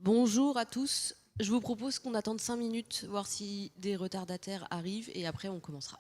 Bonjour à tous. Je vous propose qu'on attende 5 minutes, voir si des retardataires arrivent, et après on commencera.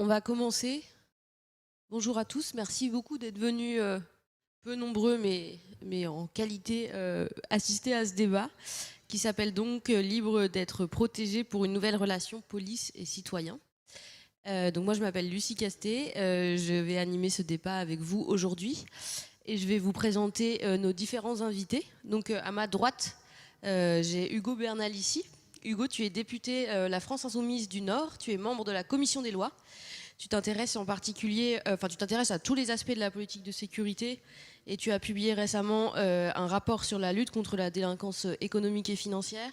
On va commencer. Bonjour à tous, merci beaucoup d'être venus, peu nombreux mais en qualité, assister à ce débat qui s'appelle donc Libre d'être protégé pour une nouvelle relation police et citoyen. Donc moi je m'appelle Lucie Castet, je vais animer ce débat avec vous aujourd'hui et je vais vous présenter nos différents invités. Donc à ma droite, j'ai Hugo Bernal ici. Hugo, tu es député La France Insoumise du Nord, tu es membre de la commission des lois. Tu t'intéresses en particulier, tu t'intéresses à tous les aspects de la politique de sécurité et tu as publié récemment un rapport sur la lutte contre la délinquance économique et financière.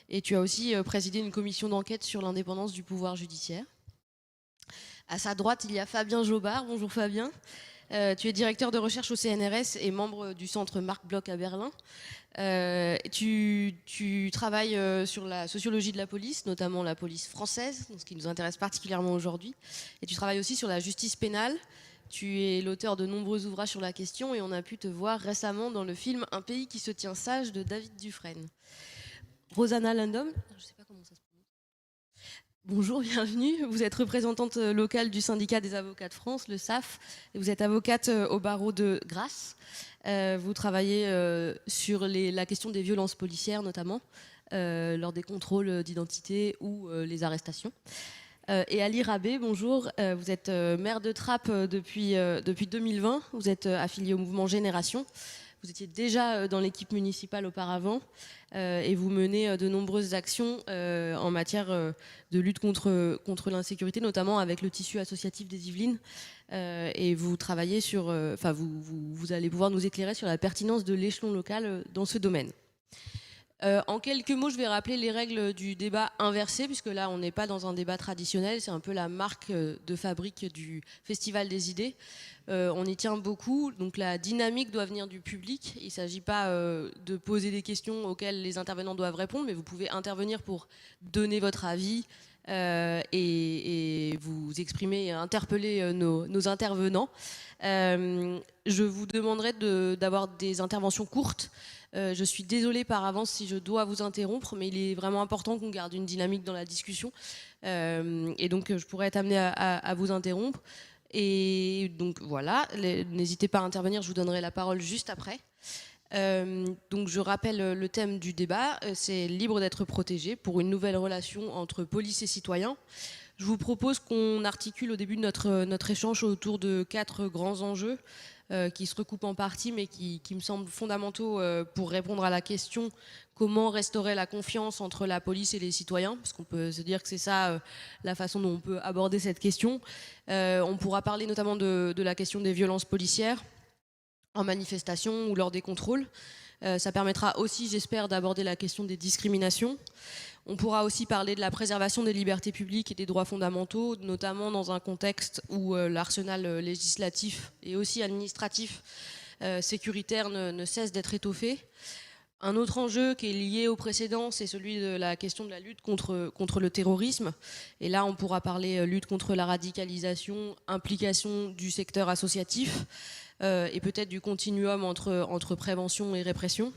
Et tu as aussi présidé une commission d'enquête sur l'indépendance du pouvoir judiciaire. À sa droite, il y a Fabien Jobard. Bonjour Fabien. Tu es directeur de recherche au CNRS et membre du centre Marc Bloch à Berlin. Tu travailles sur la sociologie de la police, notamment la police française, ce qui nous intéresse particulièrement aujourd'hui. Et tu travailles aussi sur la justice pénale. Tu es l'auteur de nombreux ouvrages sur la question et on a pu te voir récemment dans le film Un pays qui se tient sage de David Dufresne. Rosanna Lundom, je sais pas comment ça se prononce. Bonjour, bienvenue. Vous êtes représentante locale du syndicat des avocats de France, le SAF, et vous êtes avocate au barreau de Grasse. Vous travaillez sur la question des violences policières, notamment, lors des contrôles d'identité ou les arrestations. Et Ali Rabé, bonjour. Vous êtes maire de Trappes depuis 2020. Vous êtes affilié au mouvement Génération. Vous étiez déjà dans l'équipe municipale auparavant et vous menez de nombreuses actions en matière de lutte contre l'insécurité, notamment avec le tissu associatif des Yvelines. Et vous travaillez sur, vous allez pouvoir nous éclairer sur la pertinence de l'échelon local dans ce domaine. En quelques mots, je vais rappeler les règles du débat inversé, puisque là, on n'est pas dans un débat traditionnel, c'est un peu la marque de fabrique du Festival des idées. On y tient beaucoup, donc la dynamique doit venir du public. Il ne s'agit pas de poser des questions auxquelles les intervenants doivent répondre, mais vous pouvez intervenir pour donner votre avis et vous exprimer et interpeller nos intervenants. Je vous demanderai d'avoir des interventions courtes. Je suis désolée par avance si je dois vous interrompre, mais il est vraiment important qu'on garde une dynamique dans la discussion. Et donc, je pourrais être amenée à vous interrompre. Et donc, voilà, n'hésitez pas à intervenir, je vous donnerai la parole juste après. Donc, je rappelle le thème du débat, c'est libre d'être protégé pour une nouvelle relation entre police et citoyens. Je vous propose qu'on articule au début de notre échange autour de 4 grands enjeux. qui se recoupent en parties, mais qui me semblent fondamentaux pour répondre à la question comment restaurer la confiance entre la police et les citoyens, parce qu'on peut se dire que c'est ça la façon dont on peut aborder cette question. On pourra parler notamment de la question des violences policières en manifestation ou lors des contrôles. Ça permettra aussi, j'espère, d'aborder la question des discriminations. On pourra aussi parler de la préservation des libertés publiques et des droits fondamentaux, notamment dans un contexte où l'arsenal législatif et aussi administratif sécuritaire ne cesse d'être étoffé. Un autre enjeu qui est lié au précédent, c'est celui de la question de la lutte contre le terrorisme. Et là, on pourra parler lutte contre la radicalisation, implication du secteur associatif et peut-être du continuum entre prévention et répression.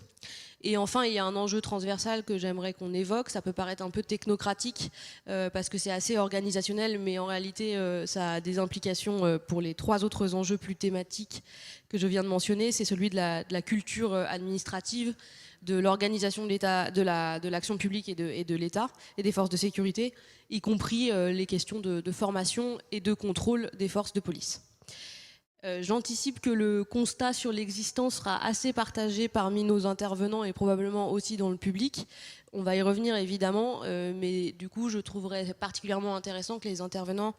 Et enfin, il y a un enjeu transversal que j'aimerais qu'on évoque. Ça peut paraître un peu technocratique parce que c'est assez organisationnel, mais en réalité, ça a des implications pour les 3 autres enjeux plus thématiques que je viens de mentionner. C'est celui de la culture administrative, de l'organisation de l'État, de l'action publique et de l'État et des forces de sécurité, y compris les questions de formation et de contrôle des forces de police. J'anticipe que le constat sur l'existence sera assez partagé parmi nos intervenants et probablement aussi dans le public. On va y revenir évidemment, mais du coup je trouverais particulièrement intéressant que les intervenants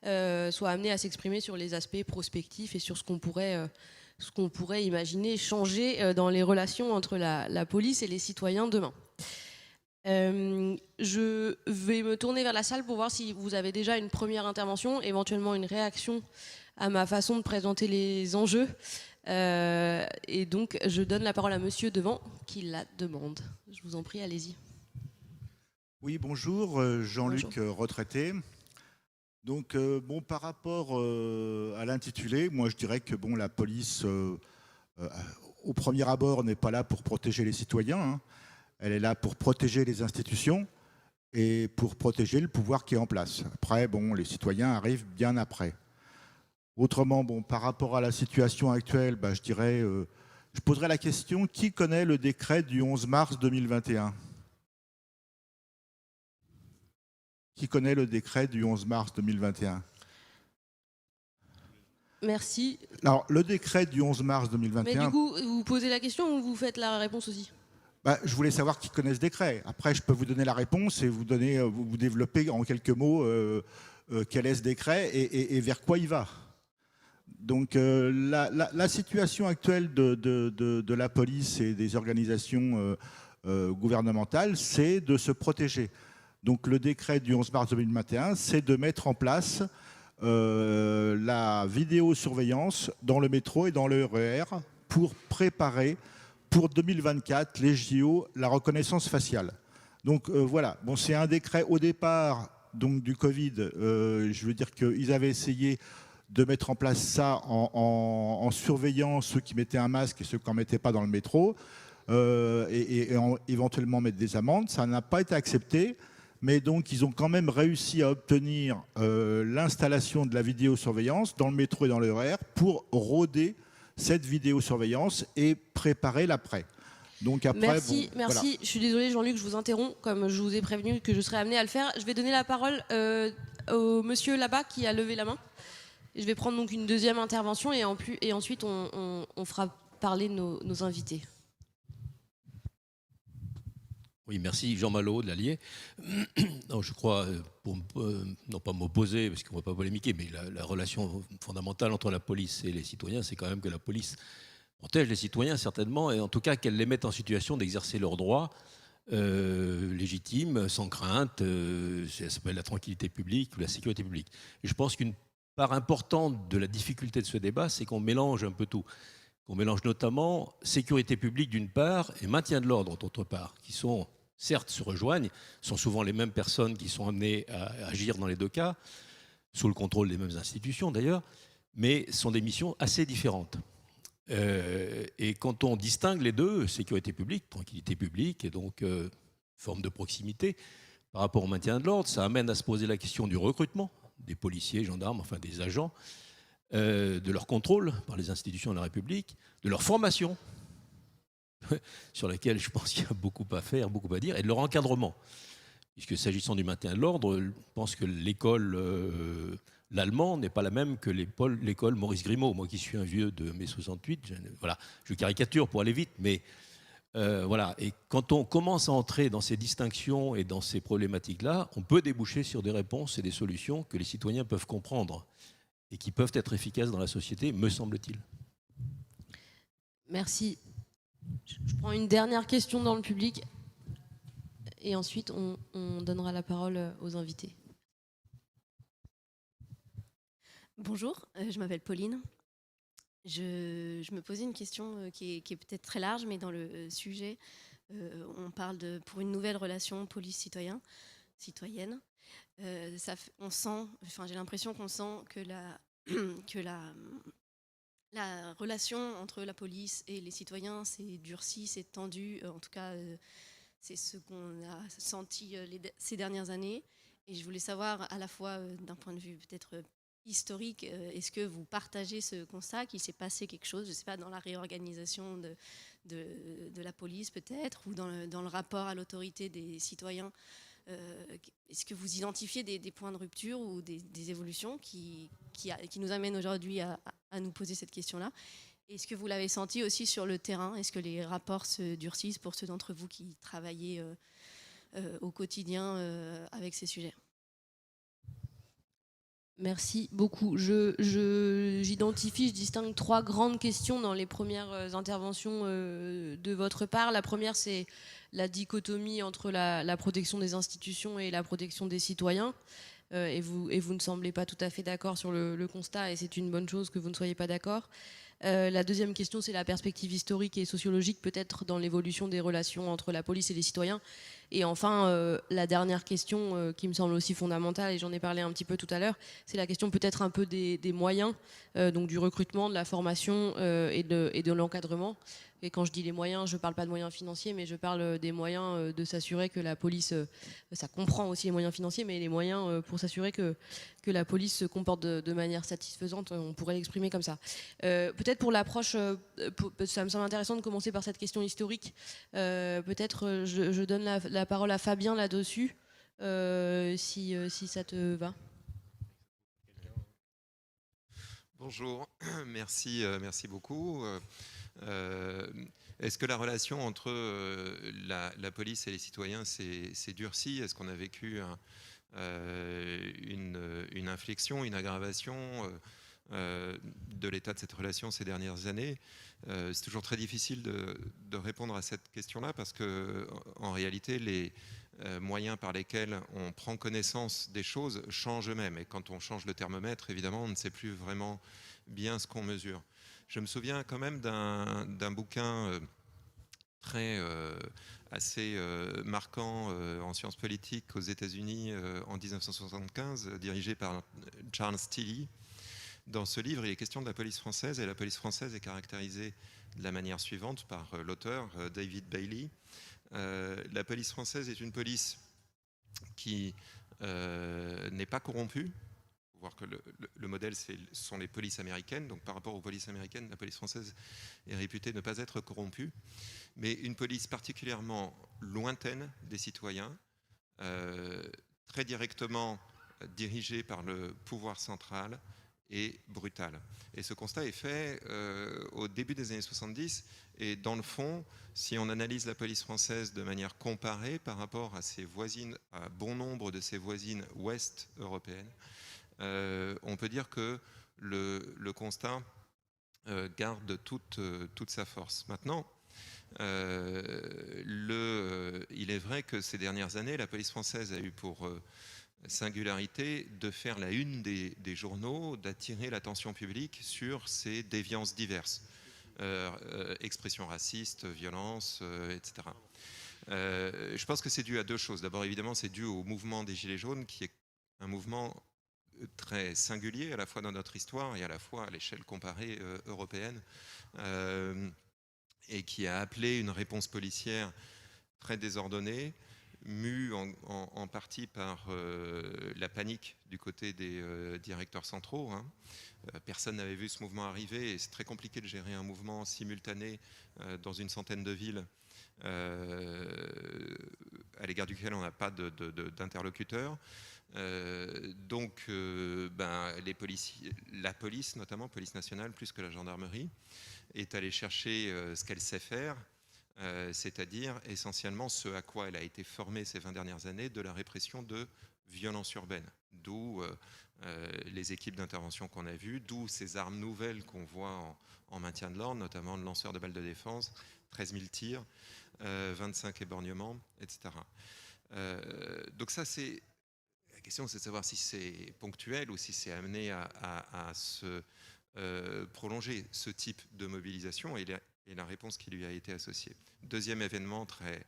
soient amenés à s'exprimer sur les aspects prospectifs et sur ce qu'on pourrait imaginer changer dans les relations entre la police et les citoyens demain. Je vais me tourner vers la salle pour voir si vous avez déjà une première intervention, éventuellement une réaction à ma façon de présenter les enjeux. Et donc, je donne la parole à monsieur devant qui la demande. Je vous en prie, allez-y. Oui, bonjour, Jean-Luc, retraité. Donc, bon, par rapport à l'intitulé, moi je dirais que bon, la police, au premier abord, n'est pas là pour protéger les citoyens. Hein. Elle est là pour protéger les institutions et pour protéger le pouvoir qui est en place. Après, bon, les citoyens arrivent bien après. Autrement, bon, par rapport à la situation actuelle, je dirais, je poserais la question, qui connaît le décret du 11 mars 2021 ? Qui connaît le décret du 11 mars 2021 ? Merci. Alors, le décret du 11 mars 2021... Mais du coup, vous posez la question ou vous faites la réponse aussi ? Je voulais savoir qui connaît ce décret. Après, je peux vous donner la réponse et vous développer en quelques mots quel est ce décret et vers quoi il va. Donc la situation actuelle de la police et des organisations gouvernementales, c'est de se protéger. Donc le décret du 11 mars 2021, c'est de mettre en place la vidéosurveillance dans le métro et dans le RER pour préparer pour 2024 les JO la reconnaissance faciale. Donc voilà, bon, c'est un décret au départ donc, du Covid. Je veux dire qu'ils avaient essayé de mettre en place ça en surveillant ceux qui mettaient un masque et ceux qui n'en mettaient pas dans le métro et éventuellement mettre des amendes. Ça n'a pas été accepté, mais donc ils ont quand même réussi à obtenir l'installation de la vidéosurveillance dans le métro et dans le RER pour rôder cette vidéosurveillance et préparer l'après. Donc après, merci. Voilà. Je suis désolée Jean-Luc, je vous interromps, comme je vous ai prévenu que je serais amenée à le faire. Je vais donner la parole au monsieur là-bas qui a levé la main. Je vais prendre donc une deuxième intervention et ensuite on fera parler nos invités. Oui, merci. Jean Malo de l'Allier. Non, je crois, pour non pas m'opposer, parce qu'on ne va pas polémiquer, mais la relation fondamentale entre la police et les citoyens, c'est quand même que la police protège les citoyens, certainement, et en tout cas qu'elle les mette en situation d'exercer leurs droits légitimes, sans crainte. Ça s'appelle la tranquillité publique ou la sécurité publique. Et je pense qu'une part importante de la difficulté de ce débat, c'est qu'on mélange un peu tout. On mélange notamment sécurité publique d'une part et maintien de l'ordre d'autre part, qui sont, certes, se rejoignent, sont souvent les mêmes personnes qui sont amenées à agir dans les deux cas, sous le contrôle des mêmes institutions d'ailleurs, mais sont des missions assez différentes. Et quand on distingue les deux, sécurité publique, tranquillité publique, et donc forme de proximité, par rapport au maintien de l'ordre, ça amène à se poser la question du recrutement des policiers, gendarmes, enfin des agents, de leur contrôle par les institutions de la République, de leur formation, sur laquelle je pense qu'il y a beaucoup à faire, beaucoup à dire, et de leur encadrement. Puisque s'agissant du maintien de l'ordre, je pense que l'école l'allemand n'est pas la même que l'école Maurice Grimaud. Moi qui suis un vieux de mai 68, voilà, je caricature pour aller vite, mais voilà. Et quand on commence à entrer dans ces distinctions et dans ces problématiques-là, on peut déboucher sur des réponses et des solutions que les citoyens peuvent comprendre et qui peuvent être efficaces dans la société, me semble-t-il. Merci. Je prends une dernière question dans le public et ensuite on donnera la parole aux invités. Bonjour, je m'appelle Pauline. Je me posais une question qui est peut-être très large, mais dans le sujet, on parle pour une nouvelle relation police-citoyenne. On sent, j'ai l'impression qu'on sent que la relation entre la police et les citoyens s'est durcie, s'est tendue. En tout cas, c'est ce qu'on a senti ces dernières années. Et je voulais savoir, à la fois d'un point de vue peut-être historique, est-ce que vous partagez ce constat qu'il s'est passé quelque chose, je ne sais pas, dans la réorganisation de la police peut-être, ou dans le rapport à l'autorité des citoyens? Est-ce que vous identifiez des points de rupture ou des évolutions qui nous amènent aujourd'hui à nous poser cette question-là? Est-ce que vous l'avez senti aussi sur le terrain? Est-ce que les rapports se durcissent pour ceux d'entre vous qui travaillez au quotidien avec ces sujets? Merci beaucoup. J'identifie, je distingue 3 grandes questions dans les premières interventions de votre part. La première, c'est la dichotomie entre la protection des institutions et la protection des citoyens. Et vous ne semblez pas tout à fait d'accord sur le constat, et c'est une bonne chose que vous ne soyez pas d'accord. La deuxième question, c'est la perspective historique et sociologique, peut-être dans l'évolution des relations entre la police et les citoyens. Et enfin, la dernière question qui me semble aussi fondamentale, et j'en ai parlé un petit peu tout à l'heure, c'est la question peut-être un peu des moyens, donc du recrutement, de la formation et de l'encadrement. Et quand je dis les moyens, je ne parle pas de moyens financiers, mais je parle des moyens de s'assurer que la police, ça comprend aussi les moyens financiers, mais les moyens pour s'assurer que la police se comporte de manière satisfaisante, on pourrait l'exprimer comme ça. Peut-être pour l'approche, ça me semble intéressant de commencer par cette question historique. Peut-être je donne la parole à Fabien là-dessus, si ça te va. Bonjour, merci beaucoup. Est-ce que la relation entre la police et les citoyens s'est durcie? Est-ce qu'on a vécu une inflexion, une aggravation de l'état de cette relation ces dernières années? C'est toujours très difficile de répondre à cette question-là parce que, en réalité, les moyens par lesquels on prend connaissance des choses changent eux-mêmes. Et quand on change le thermomètre, évidemment, on ne sait plus vraiment bien ce qu'on mesure. Je me souviens quand même d'un bouquin assez marquant en sciences politiques aux États-Unis en 1975, dirigé par Charles Tilly. Dans ce livre, il est question de la police française, et la police française est caractérisée de la manière suivante par l'auteur David Bailey. La police française est une police qui n'est pas corrompue. Il faut voir que le modèle, ce sont les polices américaines. Donc, par rapport aux polices américaines, la police française est réputée ne pas être corrompue. Mais une police particulièrement lointaine des citoyens, très directement dirigée par le pouvoir central et brutale. Et ce constat est fait au début des années 70. Et dans le fond, si on analyse la police française de manière comparée par rapport à ses voisines, à bon nombre de ses voisines ouest européennes, on peut dire que le constat garde toute sa force. Maintenant, il est vrai que ces dernières années, la police française a eu pour singularité de faire la une des journaux, d'attirer l'attention publique sur ces déviances diverses, expressions racistes, violences, etc. Je pense que c'est dû à 2 choses. D'abord, évidemment, c'est dû au mouvement des Gilets jaunes, qui est un mouvement très singulier, à la fois dans notre histoire et à la fois à l'échelle comparée européenne, et qui a appelé une réponse policière très désordonnée, mue en partie par la panique du côté des directeurs centraux. Personne n'avait vu ce mouvement arriver, et c'est très compliqué de gérer un mouvement simultané dans une centaine de villes à l'égard duquel on n'a pas d'interlocuteur. Donc, la police, notamment police nationale, plus que la gendarmerie, est allée chercher ce qu'elle sait faire, c'est-à-dire essentiellement ce à quoi elle a été formée ces 20 dernières années, de la répression de violences urbaines. D'où les équipes d'intervention qu'on a vues, d'où ces armes nouvelles qu'on voit en maintien de l'ordre, notamment le lanceur de balles de défense, 13 000 tirs, 25 éborgnements, etc. Donc ça, c'est... La question, c'est de savoir si c'est ponctuel ou si c'est amené à se prolonger, ce type de mobilisation, et la réponse qui lui a été associée. Deuxième événement très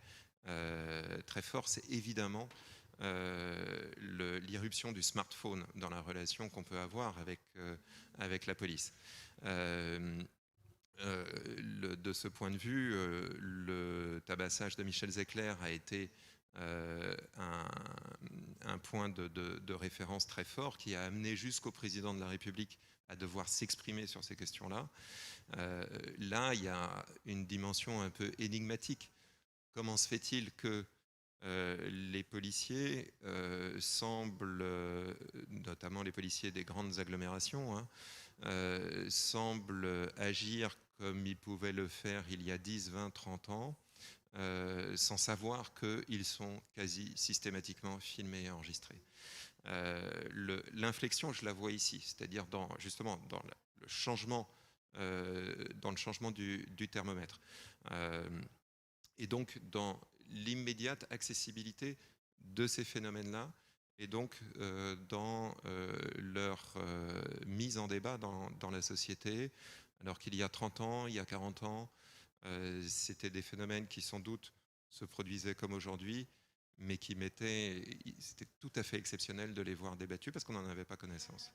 fort, c'est évidemment l'irruption du smartphone dans la relation qu'on peut avoir avec la police. De ce point de vue, le tabassage de Michel Zecler a été un point de référence très fort qui a amené jusqu'au président de la République à devoir s'exprimer sur ces questions-là. Là, il y a une dimension un peu énigmatique. Comment se fait-il que les policiers semblent, notamment les policiers des grandes agglomérations, semblent agir comme ils pouvaient le faire il y a 10, 20, 30 ans, sans savoir qu'ils sont quasi systématiquement filmés et enregistrés. L'inflexion, je la vois ici, c'est-à-dire justement dans le changement du thermomètre. Et donc dans l'immédiate accessibilité de ces phénomènes-là, et donc dans leur mise en débat dans la société, alors qu'il y a 30 ans, il y a 40 ans, c'était des phénomènes qui sans doute se produisaient comme aujourd'hui, mais c'était tout à fait exceptionnel de les voir débattus parce qu'on n'en avait pas connaissance.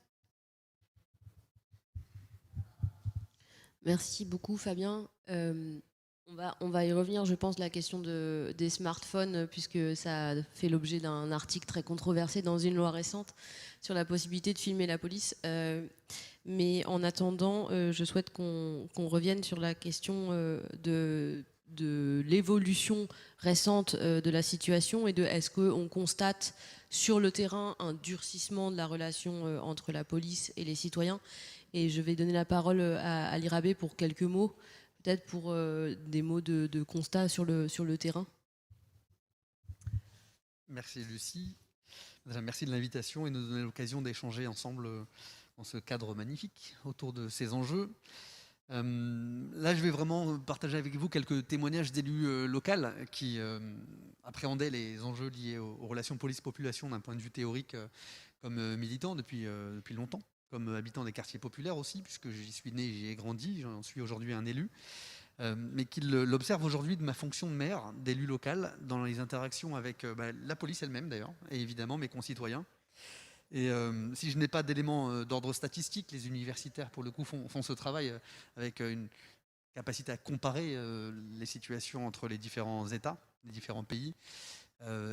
Merci beaucoup Fabien. On va y revenir, je pense, la question des smartphones, puisque ça a fait l'objet d'un article très controversé dans une loi récente sur la possibilité de filmer la police. Mais en attendant, je souhaite qu'on revienne sur la question de l'évolution récente de la situation et de est-ce qu'on constate sur le terrain un durcissement de la relation entre la police et les citoyens. Et je vais donner la parole à l'Irabé pour quelques mots, peut-être pour des mots de constat sur le terrain. Merci Lucie. Merci de l'invitation et de nous donner l'occasion d'échanger ensemble dans ce cadre magnifique autour de ces enjeux. Là, je vais vraiment partager avec vous quelques témoignages d'élus locaux qui appréhendaient les enjeux liés aux relations police-population d'un point de vue théorique comme militant depuis longtemps, comme habitant des quartiers populaires aussi, puisque j'y suis né, j'y ai grandi, j'en suis aujourd'hui un élu, mais qui l'observe aujourd'hui de ma fonction de maire, d'élu local, dans les interactions avec la police elle-même d'ailleurs, et évidemment mes concitoyens. Et si je n'ai pas d'éléments d'ordre statistique, les universitaires pour le coup font ce travail avec une capacité à comparer les situations entre les différents États, les différents pays,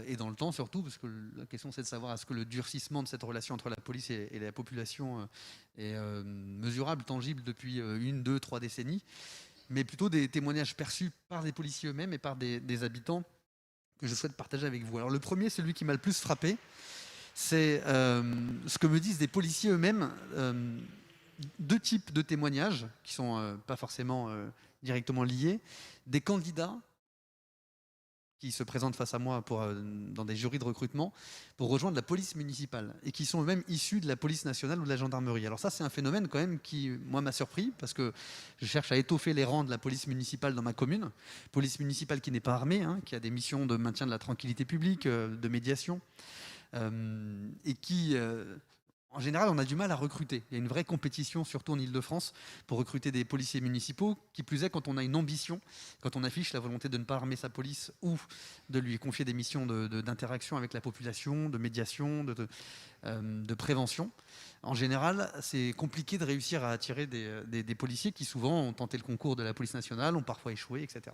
et dans le temps surtout, parce que la question c'est de savoir est-ce que le durcissement de cette relation entre la police et la population est mesurable, tangible depuis 1, 2, 3 décennies, mais plutôt des témoignages perçus par les policiers eux-mêmes et par des habitants que je souhaite partager avec vous. Alors le premier, celui qui m'a le plus frappé, c'est ce que me disent des policiers eux-mêmes. Deux types de témoignages qui ne sont pas forcément directement liés. Des candidats qui se présentent face à moi dans des jurys de recrutement pour rejoindre la police municipale et qui sont eux-mêmes issus de la police nationale ou de la gendarmerie. Alors ça, c'est un phénomène quand même qui, moi, m'a surpris parce que je cherche à étoffer les rangs de la police municipale dans ma commune. Police municipale qui n'est pas armée, qui a des missions de maintien de la tranquillité publique, de médiation. Et qui, en général, on a du mal à recruter. Il y a une vraie compétition, surtout en Ile-de-France, pour recruter des policiers municipaux, qui plus est quand on a une ambition, quand on affiche la volonté de ne pas armer sa police ou de lui confier des missions d'interaction avec la population, de médiation, de prévention. En général, c'est compliqué de réussir à attirer des policiers qui souvent ont tenté le concours de la police nationale, ont parfois échoué, etc.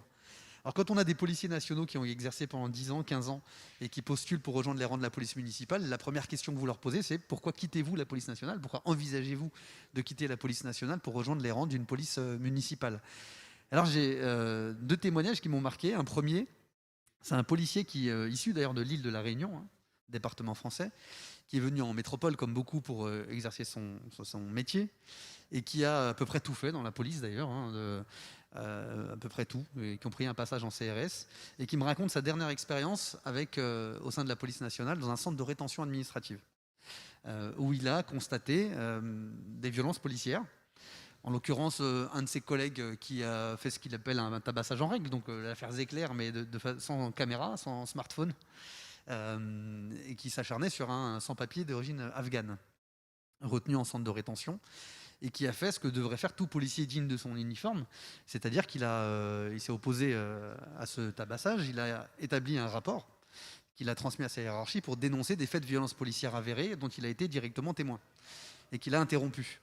Alors quand on a des policiers nationaux qui ont exercé pendant 10 ans, 15 ans et qui postulent pour rejoindre les rangs de la police municipale, la première question que vous leur posez, c'est pourquoi quittez-vous la police nationale ? Pourquoi envisagez-vous de quitter la police nationale pour rejoindre les rangs d'une police municipale ? Alors j'ai 2 témoignages qui m'ont marqué. Un premier, c'est un policier qui, issu d'ailleurs de l'île de la Réunion, hein, département français, qui est venu en métropole comme beaucoup pour exercer son métier et qui a à peu près tout fait dans la police d'ailleurs, hein, à peu près tout, y compris un passage en CRS, et qui me raconte sa dernière expérience avec, au sein de la police nationale dans un centre de rétention administrative, où il a constaté des violences policières. En l'occurrence, un de ses collègues qui a fait ce qu'il appelle un tabassage en règle, donc l'affaire Zéclair, mais sans caméra, sans smartphone, et qui s'acharnait sur un sans-papier d'origine afghane, retenu en centre de rétention, et qui a fait ce que devrait faire tout policier digne de son uniforme, c'est-à-dire qu'il s'est opposé à ce tabassage, il a établi un rapport qu'il a transmis à sa hiérarchie pour dénoncer des faits de violence policière avérés dont il a été directement témoin, et qu'il a interrompu.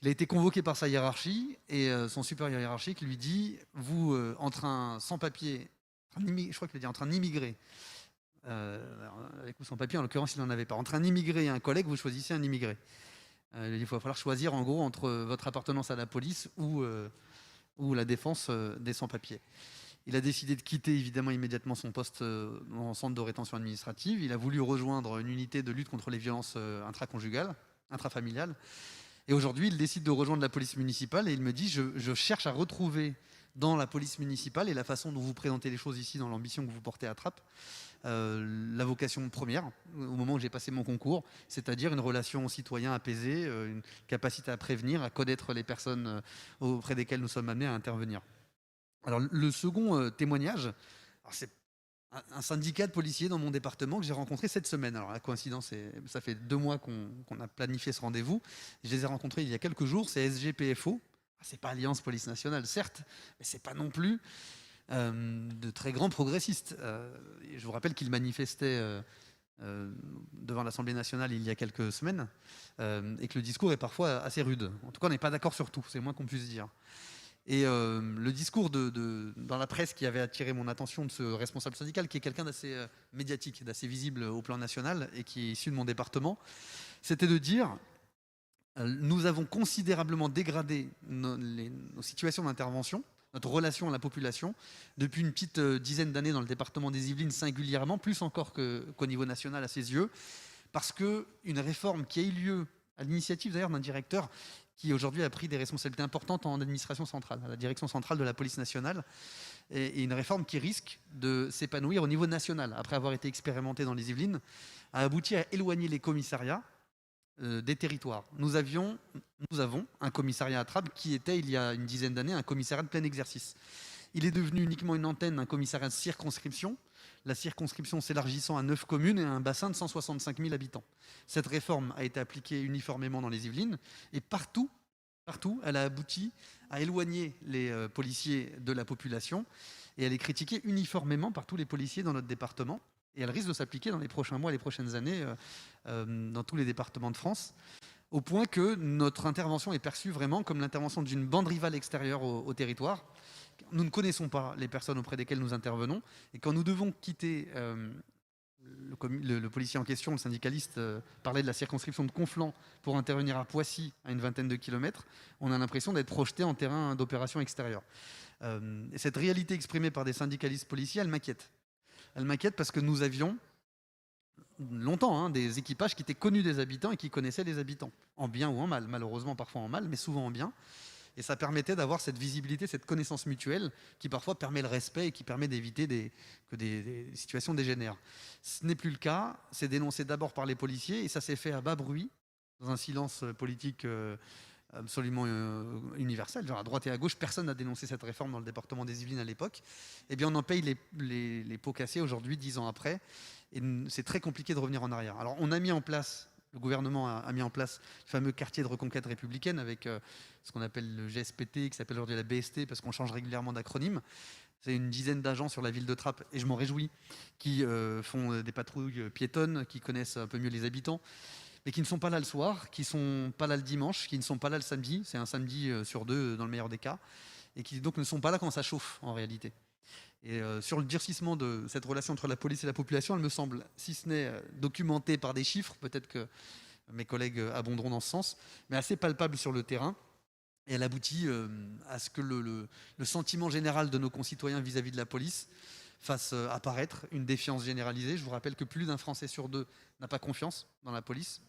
Il a été convoqué par sa hiérarchie et son supérieur hiérarchique lui dit « Vous, entre un sans-papier, je crois qu'il a dit entre un immigré, avec ou sans papier, en l'occurrence il n'en avait pas, entre un immigré et un collègue, vous choisissez un immigré. Il va falloir choisir en gros entre votre appartenance à la police ou la défense des sans-papiers. » Il a décidé de quitter évidemment immédiatement son poste en centre de rétention administrative. Il a voulu rejoindre une unité de lutte contre les violences intrafamiliales. Et aujourd'hui, il décide de rejoindre la police municipale et il me dit je cherche à retrouver dans la police municipale et la façon dont vous présentez les choses ici, dans l'ambition que vous portez à Trappes, la vocation première, au moment où j'ai passé mon concours, c'est-à-dire une relation citoyen apaisée, une capacité à prévenir, à connaître les personnes auprès desquelles nous sommes amenés à intervenir. Alors le second témoignage, c'est un syndicat de policiers dans mon département que j'ai rencontré cette semaine. Alors la coïncidence, ça fait 2 mois qu'on a planifié ce rendez-vous. Je les ai rencontrés il y a quelques jours, c'est SGPFO. C'est pas Alliance Police Nationale, certes, mais c'est pas non plus de très grands progressistes. Je vous rappelle qu'ils manifestaient devant l'Assemblée nationale il y a quelques semaines et que le discours est parfois assez rude. En tout cas, on n'est pas d'accord sur tout, c'est le moins qu'on puisse dire. Et le discours dans la presse qui avait attiré mon attention de ce responsable syndical, qui est quelqu'un d'assez médiatique, d'assez visible au plan national et qui est issu de mon département, c'était de dire nous avons considérablement dégradé nos situations d'intervention, notre relation à la population, depuis une petite dizaine d'années dans le département des Yvelines singulièrement, plus encore qu'au niveau national à ses yeux, parce qu'une réforme qui a eu lieu à l'initiative d'ailleurs d'un directeur qui aujourd'hui a pris des responsabilités importantes en administration centrale, à la direction centrale de la police nationale, et une réforme qui risque de s'épanouir au niveau national, après avoir été expérimentée dans les Yvelines, a abouti à éloigner les commissariats des territoires. Nous avons un commissariat à Trappes qui était, il y a une dizaine d'années, un commissariat de plein exercice. Il est devenu uniquement une antenne, un commissariat de circonscription, la circonscription s'élargissant à 9 communes et à un bassin de 165 000 habitants. Cette réforme a été appliquée uniformément dans les Yvelines et partout, elle a abouti à éloigner les policiers de la population et elle est critiquée uniformément par tous les policiers dans notre département. Et elle risque de s'appliquer dans les prochains mois, les prochaines années, dans tous les départements de France, au point que notre intervention est perçue vraiment comme l'intervention d'une bande rivale extérieure au territoire. Nous ne connaissons pas les personnes auprès desquelles nous intervenons, et quand nous devons quitter le policier en question, le syndicaliste, parlait de la circonscription de Conflans pour intervenir à Poissy, à une vingtaine de kilomètres, on a l'impression d'être projeté en terrain d'opération extérieure. Et cette réalité exprimée par des syndicalistes policiers, elle m'inquiète. Elle m'inquiète parce que nous avions longtemps des équipages qui étaient connus des habitants et qui connaissaient les habitants, en bien ou en mal, malheureusement parfois en mal, mais souvent en bien. Et ça permettait d'avoir cette visibilité, cette connaissance mutuelle qui parfois permet le respect et qui permet d'éviter que des situations dégénèrent. Ce n'est plus le cas, c'est dénoncé d'abord par les policiers et ça s'est fait à bas bruit, dans un silence politique absolument universel, genre à droite et à gauche, personne n'a dénoncé cette réforme dans le département des Yvelines à l'époque. Eh bien on en paye les pots cassés aujourd'hui, 10 ans après, et c'est très compliqué de revenir en arrière. Alors on a mis en place, le gouvernement a mis en place le fameux quartier de reconquête républicaine avec ce qu'on appelle le GSPT, qui s'appelle aujourd'hui la BST, parce qu'on change régulièrement d'acronyme. C'est une dizaine d'agents sur la ville de Trappes, et je m'en réjouis, qui font des patrouilles piétonnes, qui connaissent un peu mieux les habitants, mais qui ne sont pas là le soir, qui ne sont pas là le dimanche, qui ne sont pas là le samedi, c'est un samedi sur 2 dans le meilleur des cas, et qui donc ne sont pas là quand ça chauffe en réalité. Et sur le durcissement de cette relation entre la police et la population, elle me semble, si ce n'est documentée par des chiffres, peut-être que mes collègues abonderont dans ce sens, mais assez palpable sur le terrain. Et elle aboutit à ce que le sentiment général de nos concitoyens vis-à-vis de la police fasse apparaître une défiance généralisée. Je vous rappelle que plus d'un Français sur deux n'a pas confiance dans la police,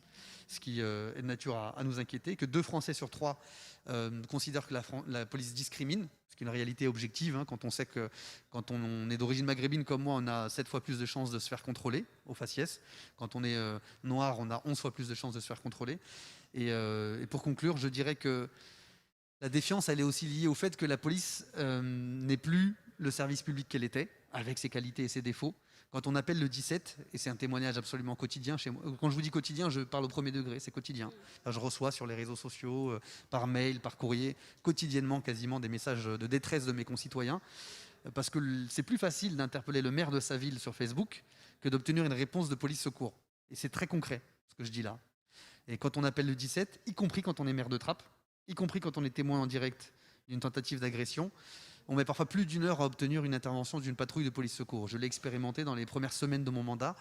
ce qui est de nature à nous inquiéter, que 2 Français sur 3 considèrent que la police discrimine, ce qui est une réalité objective, hein, quand on sait que quand on est d'origine maghrébine comme moi, on a 7 fois plus de chances de se faire contrôler au faciès. Quand on est noir, on a 11 fois plus de chances de se faire contrôler. Et pour conclure, je dirais que la défiance, elle est aussi liée au fait que la police n'est plus le service public qu'elle était, avec ses qualités et ses défauts. Quand on appelle le 17, et c'est un témoignage absolument quotidien chez moi, quand je vous dis quotidien, je parle au premier degré, c'est quotidien. Je reçois sur les réseaux sociaux, par mail, par courrier, quotidiennement quasiment des messages de détresse de mes concitoyens, parce que c'est plus facile d'interpeller le maire de sa ville sur Facebook que d'obtenir une réponse de police secours. Et c'est très concret, ce que je dis là. Et quand on appelle le 17, y compris quand on est maire de Trappes, y compris quand on est témoin en direct d'une tentative d'agression, on met parfois plus d'1 heure à obtenir une intervention d'une patrouille de police secours. Je l'ai expérimenté dans les premières semaines de mon mandat.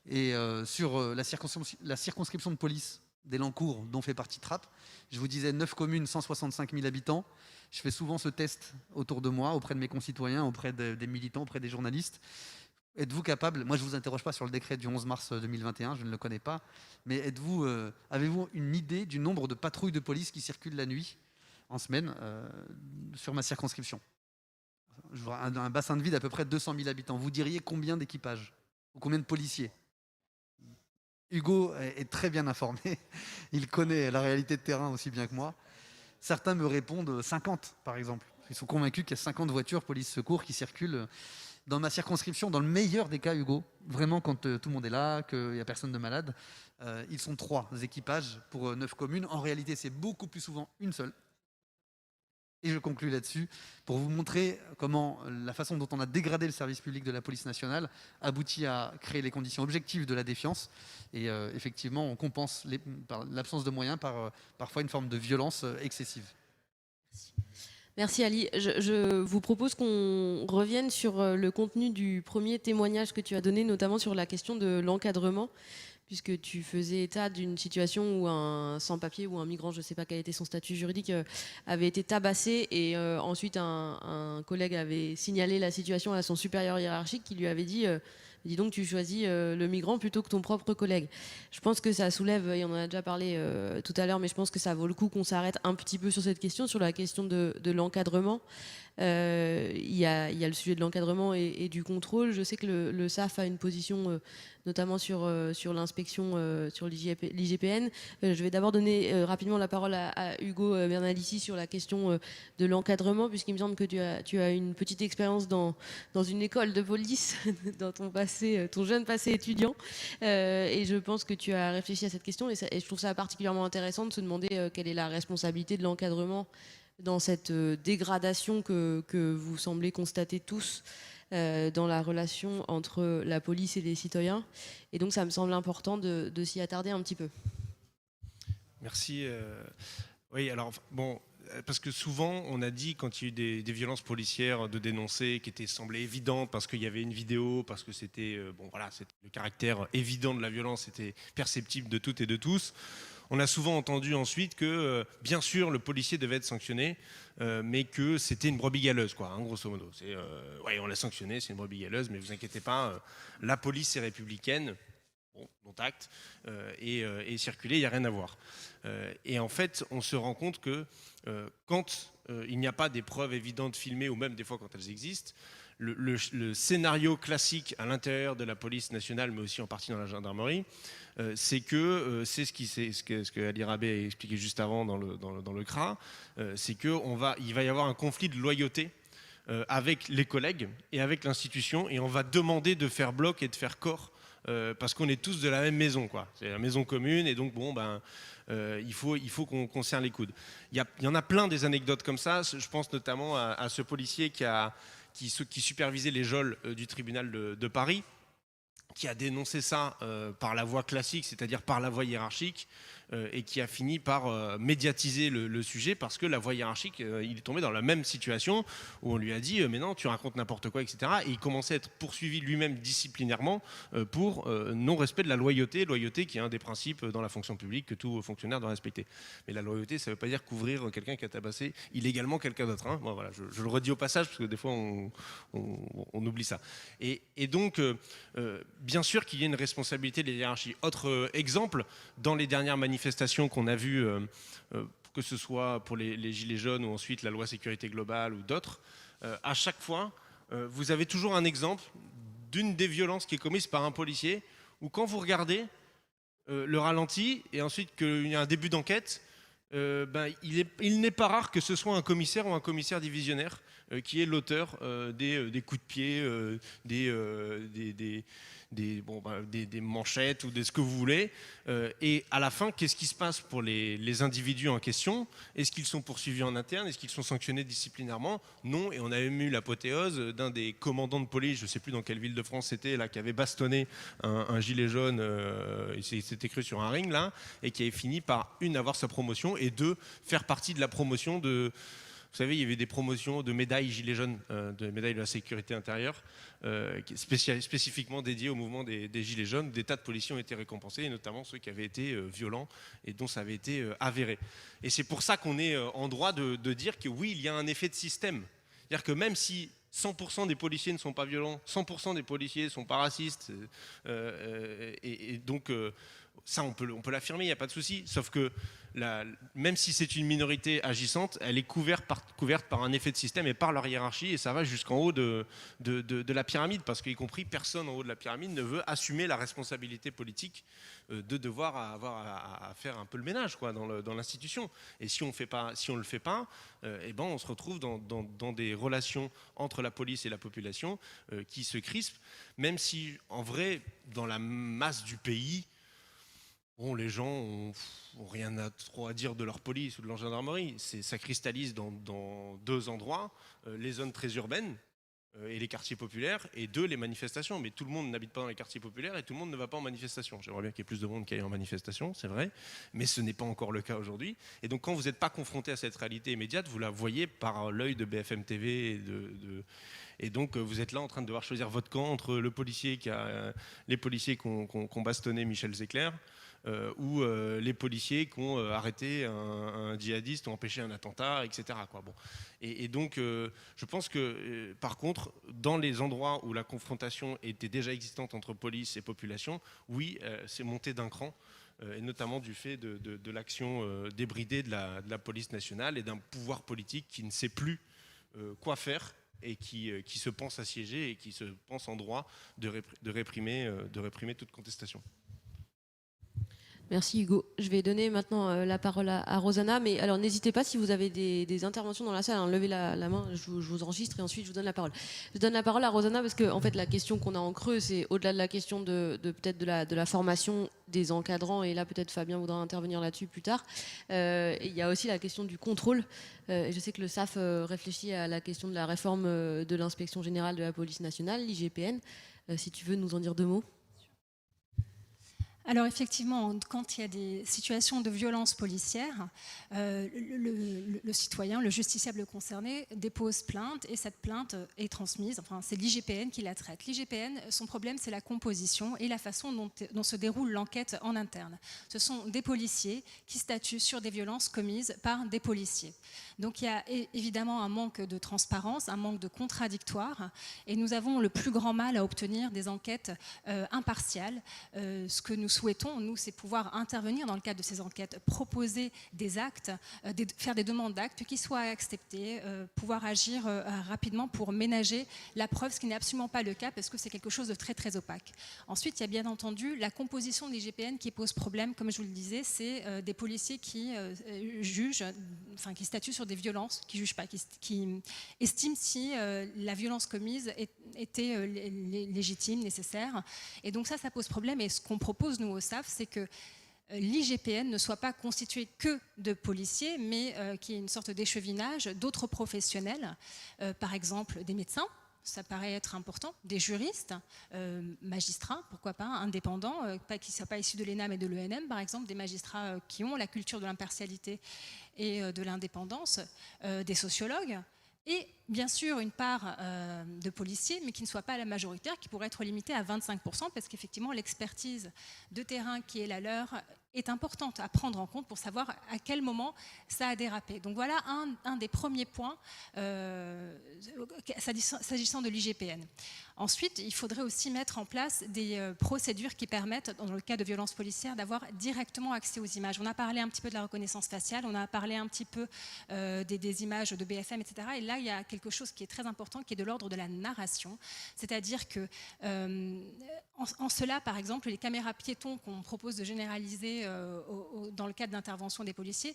Et sur la circonscription de police d'Elancourt, dont fait partie Trappes, je vous disais 9 communes, 165 000 habitants. Je fais souvent ce test autour de moi, auprès de mes concitoyens, auprès des militants, auprès des journalistes. Êtes-vous capable, moi je ne vous interroge pas sur le décret du 11 mars 2021, je ne le connais pas, mais avez-vous une idée du nombre de patrouilles de police qui circulent la nuit en semaine sur ma circonscription? Un bassin de vie d'à peu près 200 000 habitants. Vous diriez combien d'équipages ou combien de policiers? Hugo est très bien informé, il connaît la réalité de terrain aussi bien que moi. Certains me répondent 50 par exemple. Ils sont convaincus qu'il y a 50 voitures police-secours qui circulent dans ma circonscription, dans le meilleur des cas, Hugo. Vraiment, quand tout le monde est là, qu'il n'y a personne de malade, ils sont 3 équipages pour 9 communes. En réalité, c'est beaucoup plus souvent une seule. Et je conclus là-dessus pour vous montrer comment la façon dont on a dégradé le service public de la police nationale aboutit à créer les conditions objectives de la défiance. Et effectivement, on compense par l'absence de moyens par parfois une forme de violence excessive. Merci Ali. Je vous propose qu'on revienne sur le contenu du premier témoignage que tu as donné, notamment sur la question de l'encadrement, puisque tu faisais état d'une situation où un sans-papier ou un migrant, je ne sais pas quel était son statut juridique, avait été tabassé et ensuite un collègue avait signalé la situation à son supérieur hiérarchique qui lui avait dit dis donc tu choisis le migrant plutôt que ton propre collègue. Je pense que ça soulève, et on en a déjà parlé tout à l'heure, mais je pense que ça vaut le coup qu'on s'arrête un petit peu sur cette question, sur la question de l'encadrement. Il y a le sujet de l'encadrement et du contrôle. Je sais que le SAF a une position notamment sur l'inspection, sur l'IGPN. Je vais d'abord donner rapidement la parole à Hugo Bernalicis sur la question de l'encadrement, puisqu'il me semble que tu as une petite expérience dans une école de police dans ton jeune passé étudiant. Et je pense que tu as réfléchi à cette question et je trouve ça particulièrement intéressant de se demander quelle est la responsabilité de l'encadrement dans cette dégradation que vous semblez constater tous dans la relation entre la police et les citoyens. Et donc ça me semble important de s'y attarder un petit peu. Merci. Oui, alors, bon, parce que souvent, on a dit, quand il y a eu des violences policières, de dénoncer, qui semblaient évidentes, parce qu'il y avait une vidéo, parce que c'était, le caractère évident de la violence était perceptible de toutes et de tous. On a souvent entendu ensuite que, bien sûr, le policier devait être sanctionné, mais que c'était une brebis galeuse, quoi, hein, grosso modo. On l'a sanctionné, c'est une brebis galeuse, mais vous inquiétez pas, la police est républicaine, bon, dont acte, et circuler, il n'y a rien à voir. Et en fait, on se rend compte que quand il n'y a pas des preuves évidentes filmées, ou même des fois quand elles existent, le scénario classique à l'intérieur de la police nationale, mais aussi en partie dans la gendarmerie, c'est que c'est ce que Ali Rabé a expliqué juste avant dans le CRA, c'est qu'il va y avoir un conflit de loyauté avec les collègues et avec l'institution, et on va demander de faire bloc et de faire corps parce qu'on est tous de la même maison, quoi. C'est la maison commune, et donc bon, il faut qu'on serre les coudes. Il y en a plein des anecdotes comme ça. Je pense notamment à ce policier qui supervisait les geôles du tribunal de Paris, qui a dénoncé ça par la voie classique, c'est-à-dire par la voie hiérarchique, et qui a fini par médiatiser le sujet parce que la voie hiérarchique, il est tombé dans la même situation où on lui a dit mais non, tu racontes n'importe quoi, etc. Et il commençait à être poursuivi lui-même disciplinairement pour non-respect de la loyauté qui est un des principes dans la fonction publique que tout fonctionnaire doit respecter. Mais la loyauté, ça ne veut pas dire couvrir quelqu'un qui a tabassé illégalement quelqu'un d'autre. Hein. Bon, voilà, je le redis au passage parce que des fois on oublie ça. Et donc, bien sûr qu'il y a une responsabilité des hiérarchies. Autre exemple, dans les dernières manifestations qu'on a vues, que ce soit pour les Gilets jaunes ou ensuite la loi sécurité globale ou d'autres, à chaque fois, vous avez toujours un exemple d'une des violences qui est commise par un policier où quand vous regardez le ralenti et ensuite qu'il y a un début d'enquête, il n'est pas rare que ce soit un commissaire ou un commissaire divisionnaire qui est l'auteur des coups de pied, des manchettes ou de ce que vous voulez. Et à la fin, qu'est-ce qui se passe pour les individus en question? Est-ce qu'ils sont poursuivis en interne? Est-ce qu'ils sont sanctionnés disciplinairement? Non. Et on a même eu l'apothéose d'un des commandants de police, je ne sais plus dans quelle ville de France c'était, là, qui avait bastonné un gilet jaune, il s'était cru sur un ring, là, et qui avait fini par, une, avoir sa promotion, et deux, faire partie de la promotion de... Vous savez, il y avait des promotions de médailles gilets jaunes, de médailles de la sécurité intérieure, spécifiquement dédiées au mouvement des gilets jaunes. Des tas de policiers ont été récompensés, et notamment ceux qui avaient été violents et dont ça avait été avéré. Et c'est pour ça qu'on est en droit de dire que oui, il y a un effet de système. C'est-à-dire que même si 100% des policiers ne sont pas violents, 100% des policiers ne sont pas racistes, et donc ça on peut l'affirmer, il n'y a pas de souci, sauf que même si c'est une minorité agissante, elle est couverte par un effet de système et par leur hiérarchie, et ça va jusqu'en haut de la pyramide, parce qu'y compris personne en haut de la pyramide ne veut assumer la responsabilité politique de devoir avoir à faire un peu le ménage, quoi, dans l'institution. Et si on ne le fait pas, on se retrouve dans des relations entre la police et la population qui se crispent, même si en vrai, dans la masse du pays, bon, les gens ont rien trop à dire de leur police ou de leur gendarmerie. Ça cristallise dans deux endroits, les zones très urbaines et les quartiers populaires, et deux, les manifestations. Mais tout le monde n'habite pas dans les quartiers populaires et tout le monde ne va pas en manifestation. J'aimerais bien qu'il y ait plus de monde qui aille en manifestation, c'est vrai, mais ce n'est pas encore le cas aujourd'hui. Et donc quand vous n'êtes pas confronté à cette réalité immédiate, vous la voyez par l'œil de BFM TV et donc vous êtes là en train de devoir choisir votre camp entre les policiers qui ont bastonné Michel Zecler, ou les policiers qui ont arrêté un djihadiste ou empêché un attentat, etc. Quoi. Bon. Et donc, je pense que, par contre, dans les endroits où la confrontation était déjà existante entre police et population, oui, c'est monté d'un cran, et notamment du fait de l'action débridée de la police nationale et d'un pouvoir politique qui ne sait plus quoi faire et qui se pense assiégé et qui se pense en droit de réprimer toute contestation. Merci Hugo. Je vais donner maintenant la parole à Rosanna, mais alors n'hésitez pas si vous avez des interventions dans la salle, hein, levez la main, je vous enregistre et ensuite je vous donne la parole. Je donne la parole à Rosanna parce que en fait la question qu'on a en creux, c'est au-delà de la question peut-être de la formation des encadrants, et là peut-être Fabien voudra intervenir là-dessus plus tard. Il y a aussi la question du contrôle. Et je sais que le SAF réfléchit à la question de la réforme de l'inspection générale de la police nationale, l'IGPN. Si tu veux nous en dire deux mots. Alors effectivement, quand il y a des situations de violence policière, le citoyen, le justiciable concerné dépose plainte et cette plainte est transmise, enfin c'est l'IGPN qui la traite. L'IGPN, son problème c'est la composition et la façon dont se déroule l'enquête en interne. Ce sont des policiers qui statuent sur des violences commises par des policiers. Donc il y a évidemment un manque de transparence, un manque de contradictoire, et nous avons le plus grand mal à obtenir des enquêtes impartiales. Ce que nous souhaitons, nous, c'est pouvoir intervenir dans le cadre de ces enquêtes, proposer des actes, faire des demandes d'actes qui soient acceptés, pouvoir agir rapidement pour ménager la preuve, ce qui n'est absolument pas le cas parce que c'est quelque chose de très très opaque. Ensuite, il y a bien entendu la composition de l'IGPN qui pose problème, comme je vous le disais, c'est des policiers qui jugent, enfin qui statuent sur des violences, qui jugent pas, qui estiment si la violence commise était légitime, nécessaire. Et donc ça pose problème. Et ce qu'on propose, nous, au SAF, c'est que l'IGPN ne soit pas constitué que de policiers, mais qu'il y ait une sorte d'échevinage d'autres professionnels, par exemple des médecins, ça paraît être important, des juristes, magistrats, pourquoi pas, indépendants, pas qui ne soient pas issus de l'ENA mais de l'ENM par exemple, des magistrats qui ont la culture de l'impartialité et de l'indépendance, des sociologues, et bien sûr une part de policiers, mais qui ne soit pas la majoritaire, qui pourrait être limitée à 25%, parce qu'effectivement l'expertise de terrain qui est la leur est importante à prendre en compte pour savoir à quel moment ça a dérapé. Donc voilà un des premiers points s'agissant de l'IGPN. Ensuite, il faudrait aussi mettre en place des procédures qui permettent, dans le cas de violences policières, d'avoir directement accès aux images. On a parlé un petit peu de la reconnaissance faciale, on a parlé un petit peu des images de BFM, etc. Et là, il y a quelque chose qui est très important, qui est de l'ordre de la narration. C'est-à-dire que, en cela, par exemple, les caméras piétons qu'on propose de généraliser dans le cadre d'intervention des policiers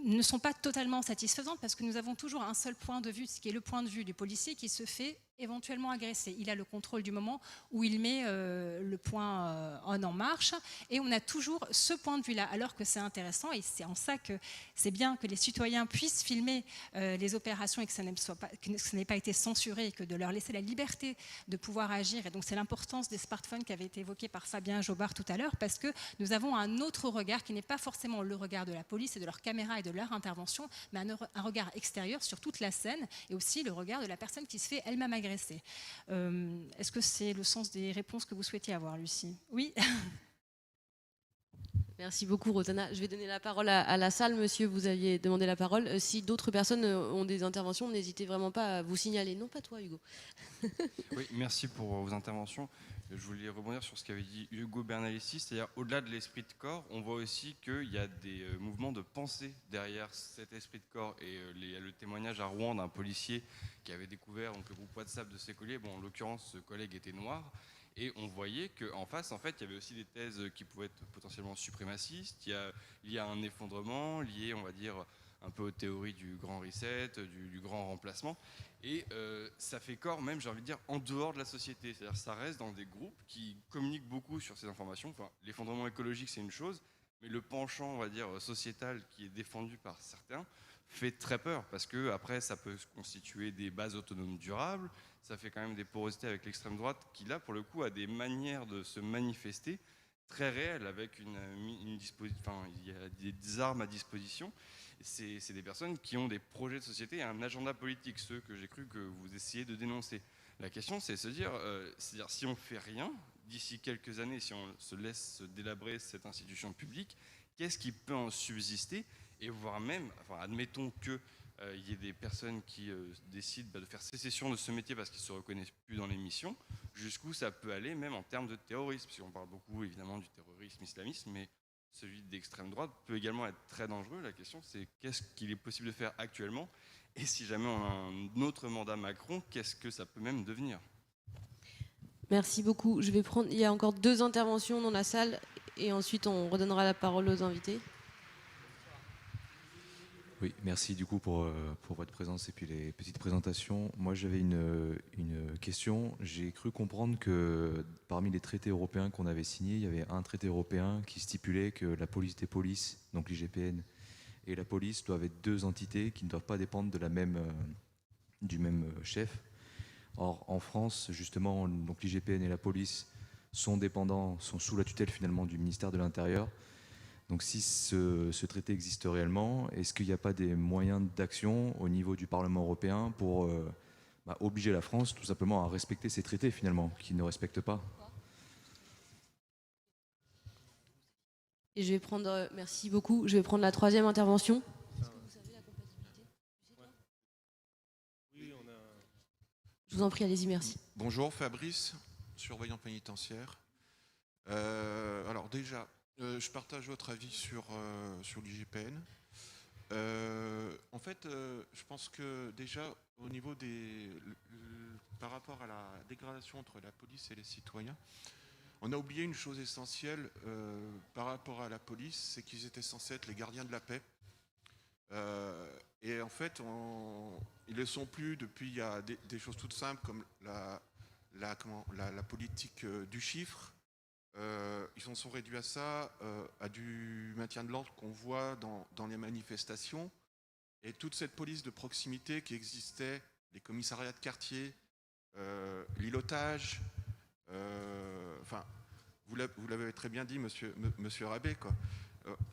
ne sont pas totalement satisfaisantes, parce que nous avons toujours un seul point de vue, ce qui est le point de vue du policier qui se fait éventuellement agresser. Il a le contrôle du moment où il met le point en marche, et on a toujours ce point de vue-là, alors que c'est intéressant, et c'est en ça que c'est bien que les citoyens puissent filmer les opérations et que ce n'ait pas été censuré, et que de leur laisser la liberté de pouvoir agir. Et donc c'est l'importance des smartphones qui avait été évoquée par Fabien Jobard tout à l'heure, parce que nous avons un autre regard qui n'est pas forcément le regard de la police et de leurs caméras et de leur intervention, mais un regard extérieur sur toute la scène, et aussi le regard de la personne qui se fait elle-même agresser. Est-ce que c'est le sens des réponses que vous souhaitiez avoir, Lucie? Oui. Merci beaucoup, Rotana. Je vais donner la parole à la salle. Monsieur, vous aviez demandé la parole. Si d'autres personnes ont des interventions, n'hésitez vraiment pas à vous signaler. Non, pas toi, Hugo. Oui, merci pour vos interventions. Je voulais rebondir sur ce qu'avait dit Hugo Bernalicis, c'est-à-dire au-delà de l'esprit de corps, on voit aussi qu'il y a des mouvements de pensée derrière cet esprit de corps. Et il y a le témoignage à Rouen d'un policier qui avait découvert donc, le groupe WhatsApp de ses collègues. Bon, en l'occurrence, ce collègue était noir. Et on voyait qu'en face, en fait, il y avait aussi des thèses qui pouvaient être potentiellement suprémacistes. Il y a un effondrement lié, on va dire, un peu aux théories du grand reset, du grand remplacement. Et ça fait corps même, j'ai envie de dire, en dehors de la société. C'est-à-dire ça reste dans des groupes qui communiquent beaucoup sur ces informations. Enfin, l'effondrement écologique, c'est une chose, mais le penchant, on va dire, sociétal qui est défendu par certains fait très peur, parce que après ça peut constituer des bases autonomes durables, ça fait quand même des porosités avec l'extrême droite qui là pour le coup a des manières de se manifester très réelles, avec il y a des armes à disposition. C'est des personnes qui ont des projets de société et un agenda politique, ceux que j'ai cru que vous essayez de dénoncer. La question c'est de se dire, c'est-à-dire si on ne fait rien, d'ici quelques années, si on se laisse délabrer cette institution publique, qu'est-ce qui peut en subsister? Et voire même, enfin, admettons qu'il y ait des personnes qui décident de faire sécession de ce métier parce qu'ils ne se reconnaissent plus dans les missions, jusqu'où ça peut aller, même en termes de terrorisme. Parce qu'on parle beaucoup évidemment du terrorisme islamiste, mais celui d'extrême droite peut également être très dangereux. La question c'est qu'est-ce qu'il est possible de faire actuellement, et si jamais on a un autre mandat Macron, qu'est-ce que ça peut même devenir? Merci beaucoup. Il y a encore 2 interventions dans la salle, et ensuite on redonnera la parole aux invités. Oui, merci du coup pour votre présence et puis les petites présentations. Moi j'avais une question. J'ai cru comprendre que parmi les traités européens qu'on avait signés, il y avait un traité européen qui stipulait que la police des polices, donc l'IGPN, et la police doivent être 2 entités qui ne doivent pas dépendre du même chef. Or en France, justement, donc l'IGPN et la police sont sous la tutelle finalement du ministère de l'Intérieur. Donc si ce traité existe réellement, est-ce qu'il n'y a pas des moyens d'action au niveau du Parlement européen pour obliger la France tout simplement à respecter ces traités finalement, qu'ils ne respectent pas? Et merci beaucoup, je vais prendre la 3e intervention. Est-ce que vous savez la compatibilité? Oui, on a... Je vous en prie, allez-y, merci. Bonjour, Fabrice, surveillant pénitentiaire. Alors déjà, je partage votre avis sur l'IGPN. En fait, je pense que déjà, au niveau par rapport à la dégradation entre la police et les citoyens, on a oublié une chose essentielle par rapport à la police, c'est qu'ils étaient censés être les gardiens de la paix. Et en fait, ils ne le sont plus depuis. Il y a des choses toutes simples comme la politique du chiffre. Ils en sont réduits à ça, à du maintien de l'ordre qu'on voit dans les manifestations. Et toute cette police de proximité qui existait, les commissariats de quartier, l'îlotage, enfin, vous l'avez très bien dit, monsieur Rabé, quoi.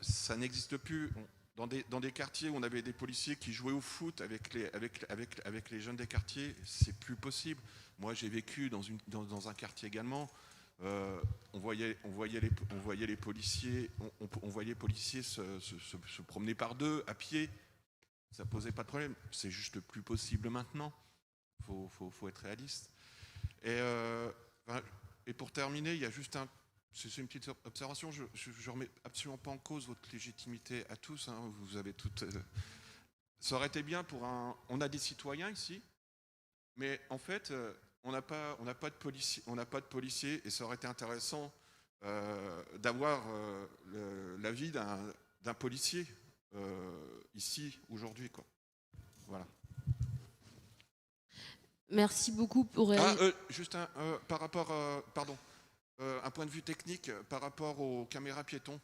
Ça n'existe plus. Dans des quartiers où on avait des policiers qui jouaient au foot avec les jeunes des quartiers, c'est plus possible. Moi, j'ai vécu dans un quartier également. On voyait les policiers se promener par deux à pied. Ça posait pas de problème. C'est juste plus possible maintenant. Faut être réaliste. Et pour terminer, il y a juste c'est une petite observation. Je ne remets absolument pas en cause votre légitimité à tous. Hein. Vous avez toutes. Ça aurait été bien pour un. On a des citoyens ici, mais en fait, on n'a pas de policiers, et ça aurait été intéressant d'avoir l'avis d'un policier ici aujourd'hui, quoi. Voilà. Merci beaucoup pour... Juste par rapport, pardon, un point de vue technique par rapport aux caméras piétons.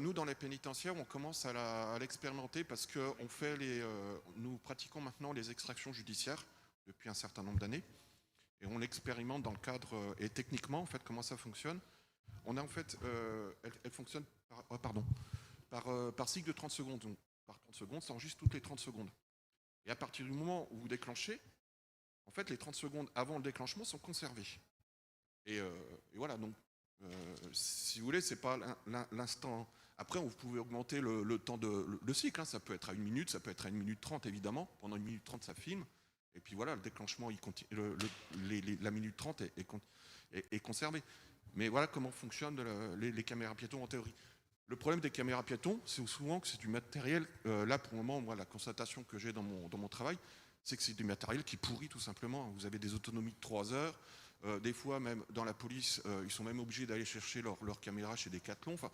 Nous, dans les pénitentiaires, on commence à l'expérimenter parce que nous pratiquons maintenant les extractions judiciaires depuis un certain nombre d'années, et on l'expérimente dans le cadre et techniquement, en fait, comment ça fonctionne. On a en fait, elle fonctionne par cycle de 30 secondes. Donc, par 30 secondes, ça enregistre toutes les 30 secondes. Et à partir du moment où vous déclenchez, en fait, les 30 secondes avant le déclenchement sont conservées. Et voilà, donc, si vous voulez, c'est pas l'instant. Après, vous pouvez augmenter le temps le cycle. Hein. Ça peut être à 1 minute, ça peut être à 1 minute 30, évidemment. Pendant 1 minute 30, ça filme. Et puis voilà, le déclenchement, la minute 30 est conservée. Mais voilà comment fonctionnent les caméras piétons en théorie. Le problème des caméras piétons, c'est souvent que c'est du matériel. Là, pour le moment, moi, la constatation que j'ai dans mon travail, c'est que c'est du matériel qui pourrit tout simplement. Vous avez des autonomies de 3 heures. Des fois, même dans la police, ils sont même obligés d'aller chercher leur caméra chez Decathlon. Enfin,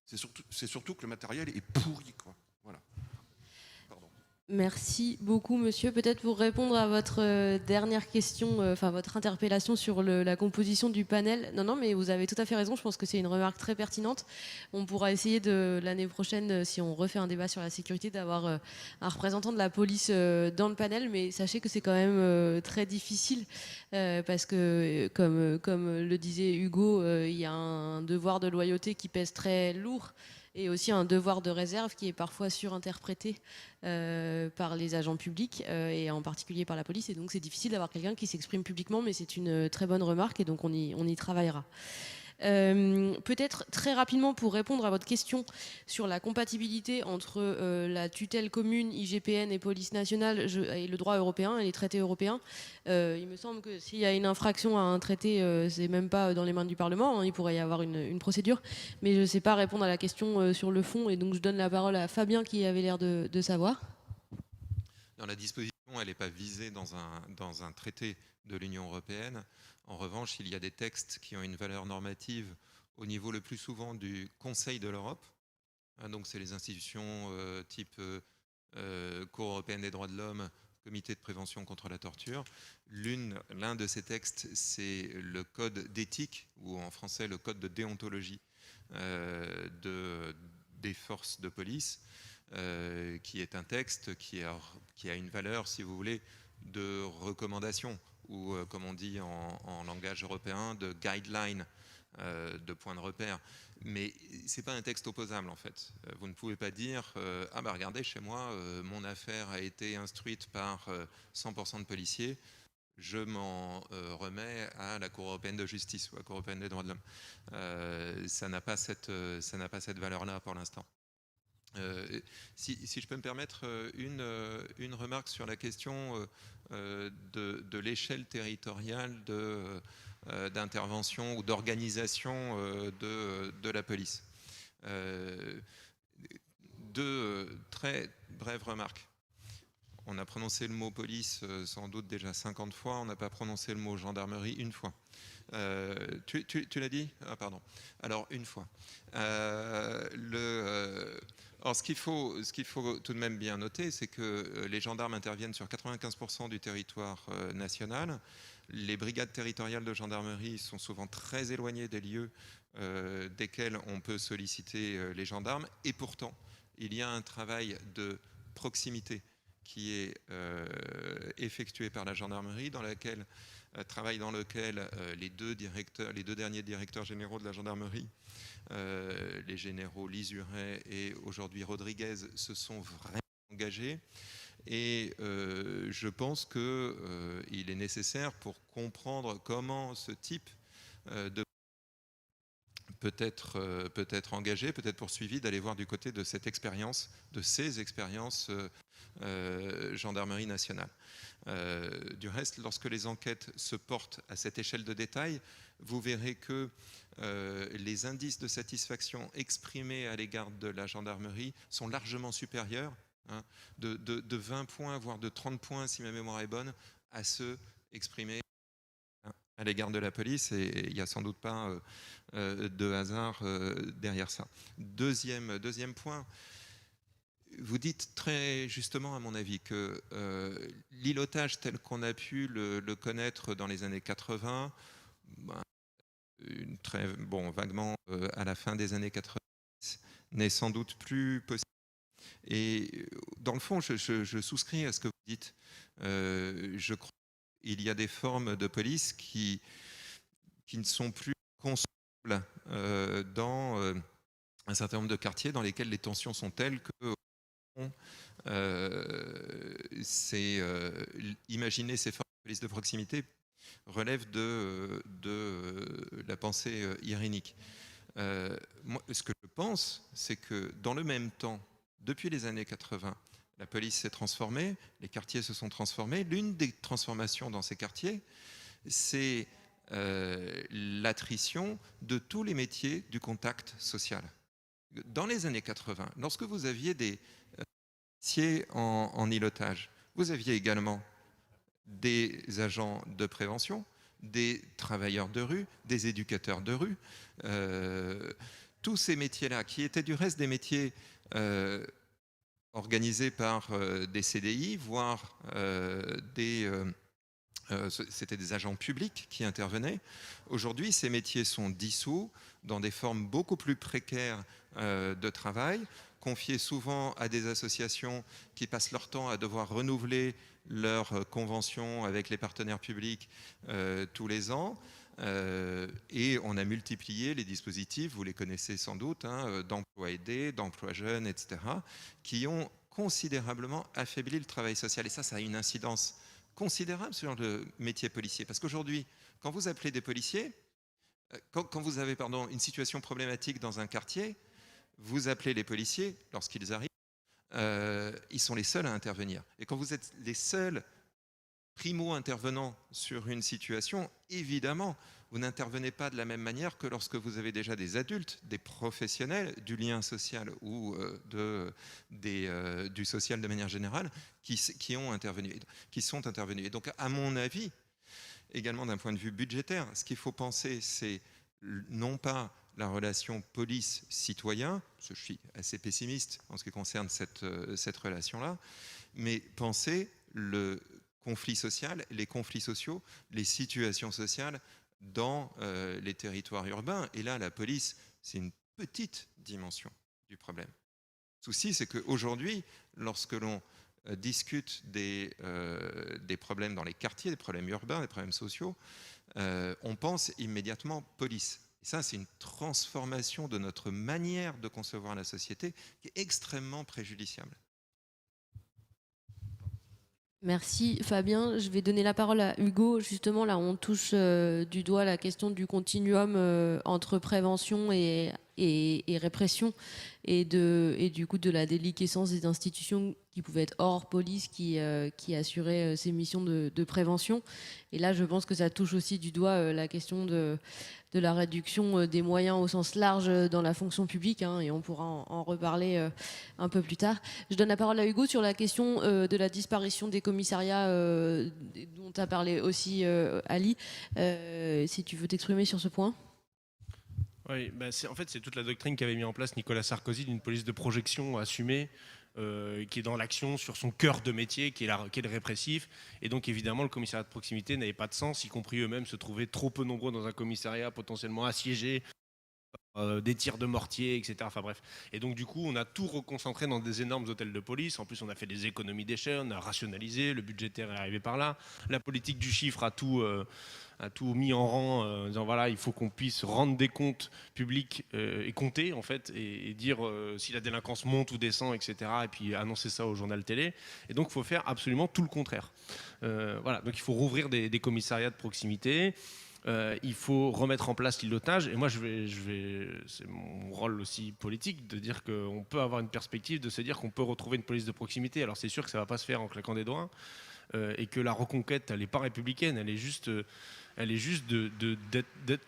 c'est surtout que le matériel est pourri, quoi. Voilà. Pardon. Merci beaucoup, monsieur. Peut-être pour répondre à votre dernière question, enfin votre interpellation sur la composition du panel. Non, mais vous avez tout à fait raison. Je pense que c'est une remarque très pertinente. On pourra essayer l'année prochaine, si on refait un débat sur la sécurité, d'avoir un représentant de la police dans le panel. Mais sachez que c'est quand même très difficile parce que, comme le disait Hugo, il y a un devoir de loyauté qui pèse très lourd, et aussi un devoir de réserve qui est parfois surinterprété par les agents publics et en particulier par la police, et donc c'est difficile d'avoir quelqu'un qui s'exprime publiquement, mais c'est une très bonne remarque, et donc on y travaillera. Peut-être très rapidement pour répondre à votre question sur la compatibilité entre la tutelle commune IGPN et police nationale et le droit européen et les traités européens. Il me semble que s'il y a une infraction à un traité, c'est même pas dans les mains du Parlement, hein, il pourrait y avoir une procédure, mais je ne sais pas répondre à la question sur le fond, et donc je donne la parole à Fabien qui avait l'air de savoir. Dans la disposition, elle n'est pas visée dans un traité de l'Union européenne. En revanche, il y a des textes qui ont une valeur normative au niveau le plus souvent du Conseil de l'Europe. Donc c'est les institutions type Cour européenne des droits de l'homme, Comité de prévention contre la torture. L'un de ces textes, c'est le code d'éthique, ou en français le code de déontologie des forces de police, qui est un texte qui a une valeur, si vous voulez, de recommandation, ou comme on dit en langage européen, de guideline, de point de repère. Mais ce n'est pas un texte opposable, en fait. Vous ne pouvez pas dire ah bah regardez, chez moi, mon affaire a été instruite par 100% de policiers, je m'en remets à la Cour européenne de justice ou à la Cour européenne des droits de l'homme. Ça n'a pas cette valeur-là pour l'instant. Si je peux me permettre une remarque sur la question de l'échelle territoriale d'intervention ou d'organisation de la police. Deux très brèves remarques. On a prononcé le mot police sans doute déjà 50 fois, on n'a pas prononcé le mot gendarmerie une fois. Tu l'as dit ? Ah pardon. Alors une fois. Alors ce qu'il faut tout de même bien noter, c'est que les gendarmes interviennent sur 95% du territoire national. Les brigades territoriales de gendarmerie sont souvent très éloignées des lieux desquels on peut solliciter les gendarmes. Et pourtant, il y a un travail de proximité qui est effectuée par la gendarmerie, dans lequel les deux derniers directeurs généraux de la gendarmerie, les généraux Lizuret et aujourd'hui Rodriguez, se sont vraiment engagés. Et je pense qu'il est nécessaire, pour comprendre comment ce type de peut être engagé, peut être poursuivi, d'aller voir du côté de cette expérience, de ces expériences gendarmerie nationale. Du reste, lorsque les enquêtes se portent à cette échelle de détail, vous verrez que les indices de satisfaction exprimés à l'égard de la gendarmerie sont largement supérieurs, hein, de 20 points, voire de 30 points, si ma mémoire est bonne, à ceux exprimés à l'égard de la police, et il n'y a sans doute pas de hasard derrière ça. Deuxième point, vous dites très justement, à mon avis, que l'îlotage tel qu'on a pu le connaître dans les années 80, vaguement à la fin des années 90, n'est sans doute plus possible. Et dans le fond, je souscris à ce que vous dites. Je crois qu'il y a des formes de police qui ne sont plus concevables dans un certain nombre de quartiers dans lesquels les tensions sont telles que imaginer ces formes de police de proximité relève de la pensée irénique. Moi, ce que je pense, c'est que dans le même temps, depuis les années 80, la police s'est transformée, les quartiers se sont transformés. L'une des transformations dans ces quartiers, c'est l'attrition de tous les métiers du contact social. Dans les années 80, lorsque vous aviez des métiers en îlotage, vous aviez également des agents de prévention, des travailleurs de rue, des éducateurs de rue, tous ces métiers-là, qui étaient du reste des métiers organisés par des CDI, voire c'était des agents publics qui intervenaient. Aujourd'hui, ces métiers sont dissous dans des formes beaucoup plus précaires de travail, confiés souvent à des associations qui passent leur temps à devoir renouveler leurs conventions avec les partenaires publics tous les ans. Et on a multiplié les dispositifs, vous les connaissez sans doute, hein, d'emploi aidé, d'emploi jeune, etc., qui ont considérablement affaibli le travail social. Et ça a une incidence considérable sur le métier policier. Parce qu'aujourd'hui, quand vous appelez des policiers, quand vous avez une situation problématique dans un quartier, vous appelez les policiers lorsqu'ils arrivent, ils sont les seuls à intervenir. Et quand vous êtes les seuls primo-intervenants sur une situation, évidemment, vous n'intervenez pas de la même manière que lorsque vous avez déjà des adultes, des professionnels du lien social ou du social de manière générale qui sont intervenus. Et donc, à mon avis, également d'un point de vue budgétaire, ce qu'il faut penser, c'est non pas la relation police-citoyen, parce que je suis assez pessimiste en ce qui concerne cette relation-là, mais penser le conflit social, les conflits sociaux, les situations sociales dans les territoires urbains. Et là, la police, c'est une petite dimension du problème. Le souci, c'est qu'aujourd'hui, lorsque l'on discute des problèmes dans les quartiers, des problèmes urbains, des problèmes sociaux, on pense immédiatement police. Et ça, c'est une transformation de notre manière de concevoir la société qui est extrêmement préjudiciable. Merci Fabien. Je vais donner la parole à Hugo. Justement, là, on touche du doigt la question du continuum entre prévention et répression et du coup de la déliquescence des institutions qui pouvaient être hors police qui assuraient ces missions de prévention. Et là, je pense que ça touche aussi du doigt la question de la réduction des moyens au sens large dans la fonction publique, hein, et on pourra en reparler un peu plus tard. Je donne la parole à Hugo sur la question de la disparition des commissariats dont tu as parlé aussi, Ali. Si tu veux t'exprimer sur ce point. Oui, en fait, c'est toute la doctrine qu'avait mis en place Nicolas Sarkozy d'une police de projection assumée, qui est dans l'action sur son cœur de métier, qui est le répressif. Et donc, évidemment, le commissariat de proximité n'avait pas de sens, y compris eux-mêmes se trouvaient trop peu nombreux dans un commissariat, potentiellement assiégés des tirs de mortier, etc. Enfin bref. Et donc du coup, on a tout reconcentré dans des énormes hôtels de police. En plus, on a fait des économies d'échelle, on a rationalisé, le budgétaire est arrivé par là. La politique du chiffre a tout mis en rang, en disant voilà, il faut qu'on puisse rendre des comptes publics et compter en fait, et dire si la délinquance monte ou descend, etc. Et puis annoncer ça au journal télé. Et donc, il faut faire absolument tout le contraire. Voilà. Donc, il faut rouvrir des commissariats de proximité. Il faut remettre en place l'îlotage. Et moi, c'est mon rôle aussi politique de dire qu'on peut avoir une perspective, de se dire qu'on peut retrouver une police de proximité. Alors c'est sûr que ça ne va pas se faire en claquant des doigts, et que la reconquête, elle n'est pas républicaine, elle est juste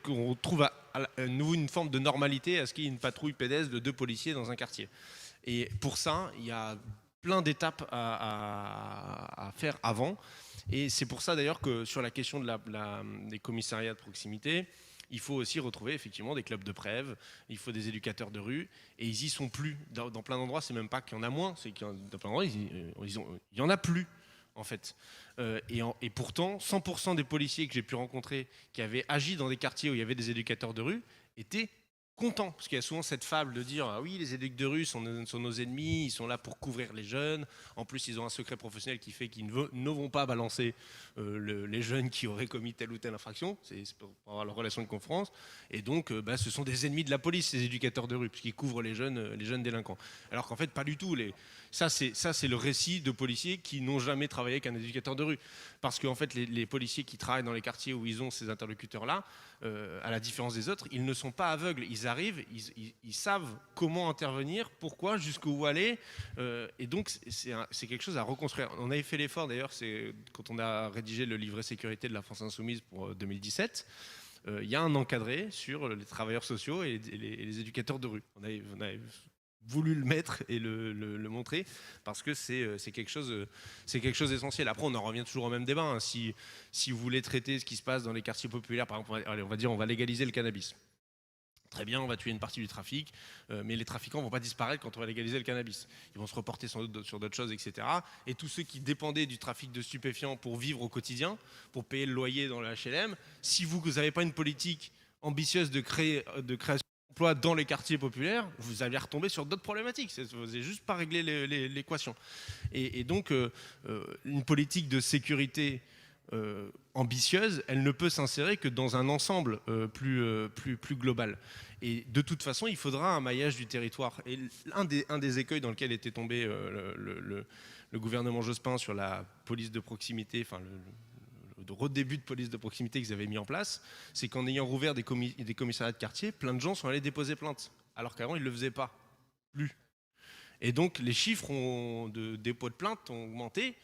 qu'on retrouve à nouveau une forme de normalité à ce qu'il y ait une patrouille pédestre de 2 policiers dans un quartier. Et pour ça, il y a plein d'étapes à faire avant. Et c'est pour ça d'ailleurs que sur la question des commissariats de proximité, il faut aussi retrouver effectivement des clubs de prêve, il faut des éducateurs de rue, et ils y sont plus. Dans plein d'endroits, c'est même pas qu'il y en a moins, c'est qu'il y en, dans plein d'endroits, il y en a plus en fait. Et pourtant, 100% des policiers que j'ai pu rencontrer qui avaient agi dans des quartiers où il y avait des éducateurs de rue étaient contents, parce qu'il y a souvent cette fable de dire ah oui, les éducs de rue sont nos ennemis, ils sont là pour couvrir les jeunes, en plus ils ont un secret professionnel qui fait qu'ils ne vont pas balancer les jeunes qui auraient commis telle ou telle infraction, c'est pour avoir leur relation de confiance, et donc ce sont des ennemis de la police, ces éducateurs de rue, puisqu'ils couvrent les jeunes délinquants, alors qu'en fait pas du tout. Ça c'est le récit de policiers qui n'ont jamais travaillé avec un éducateur de rue, parce qu'en fait les policiers qui travaillent dans les quartiers où ils ont ces interlocuteurs-là, à la différence des autres, ils ne sont pas aveugles, ils arrivent, ils savent comment intervenir, pourquoi, jusqu'où aller, et donc c'est quelque chose à reconstruire. On avait fait l'effort d'ailleurs, c'est quand on a rédigé le livret sécurité de la France Insoumise pour 2017, il y a un encadré sur les travailleurs sociaux et les éducateurs de rue. On avait voulu le mettre et le montrer parce que c'est quelque chose d'essentiel. Après, on en revient toujours au même débat, hein. Si vous voulez traiter ce qui se passe dans les quartiers populaires, par exemple, allez, on va dire on va légaliser le cannabis. Très bien, on va tuer une partie du trafic, mais les trafiquants ne vont pas disparaître quand on va légaliser le cannabis. Ils vont se reporter sans doute sur d'autres choses, etc. Et tous ceux qui dépendaient du trafic de stupéfiants pour vivre au quotidien, pour payer le loyer dans le HLM, si vous n'avez pas une politique ambitieuse de création d'emplois dans les quartiers populaires, vous allez retomber sur d'autres problématiques. Vous n'avez juste pas réglé l'équation. Et donc, une politique de sécurité ambitieuse, elle ne peut s'insérer que dans un ensemble plus global. Et de toute façon, il faudra un maillage du territoire. Et un des écueils dans lequel était tombé le gouvernement Jospin sur la police de proximité, enfin de redébut de police de proximité qu'ils avaient mis en place, c'est qu'en ayant rouvert des commissariats de quartier, plein de gens sont allés déposer plainte, alors qu'avant ils ne le faisaient pas, plus. Et donc les chiffres de dépôt de plainte ont augmenté,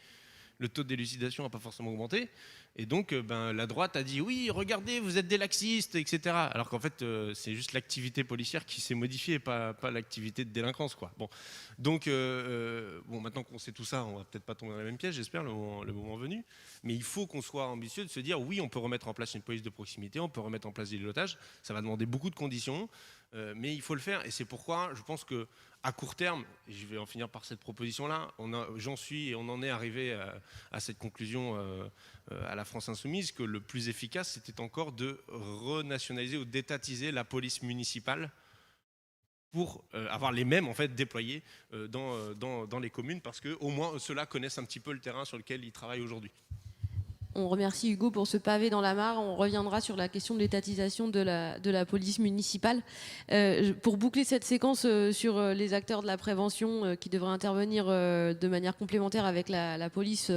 le taux d'élucidation n'a pas forcément augmenté, et donc la droite a dit oui, regardez, vous êtes des laxistes, etc. Alors qu'en fait c'est juste l'activité policière qui s'est modifiée, pas l'activité de délinquance, quoi. Bon. Donc maintenant qu'on sait tout ça, on va peut-être pas tomber dans la même piège, j'espère, le moment venu, mais il faut qu'on soit ambitieux de se dire oui, on peut remettre en place une police de proximité, on peut remettre en place des pilotages, ça va demander beaucoup de conditions, mais il faut le faire, et c'est pourquoi je pense que à court terme, et je vais en finir par cette proposition-là, j'en suis et on en est arrivé à cette conclusion à la France Insoumise, que le plus efficace, c'était encore de renationaliser ou d'étatiser la police municipale pour avoir les mêmes en fait déployés dans les communes, parce qu'au moins ceux-là connaissent un petit peu le terrain sur lequel ils travaillent aujourd'hui. On remercie Hugo pour ce pavé dans la mare. On reviendra sur la question de l'étatisation de la police municipale. Pour boucler cette séquence sur les acteurs de la prévention qui devraient intervenir de manière complémentaire avec la police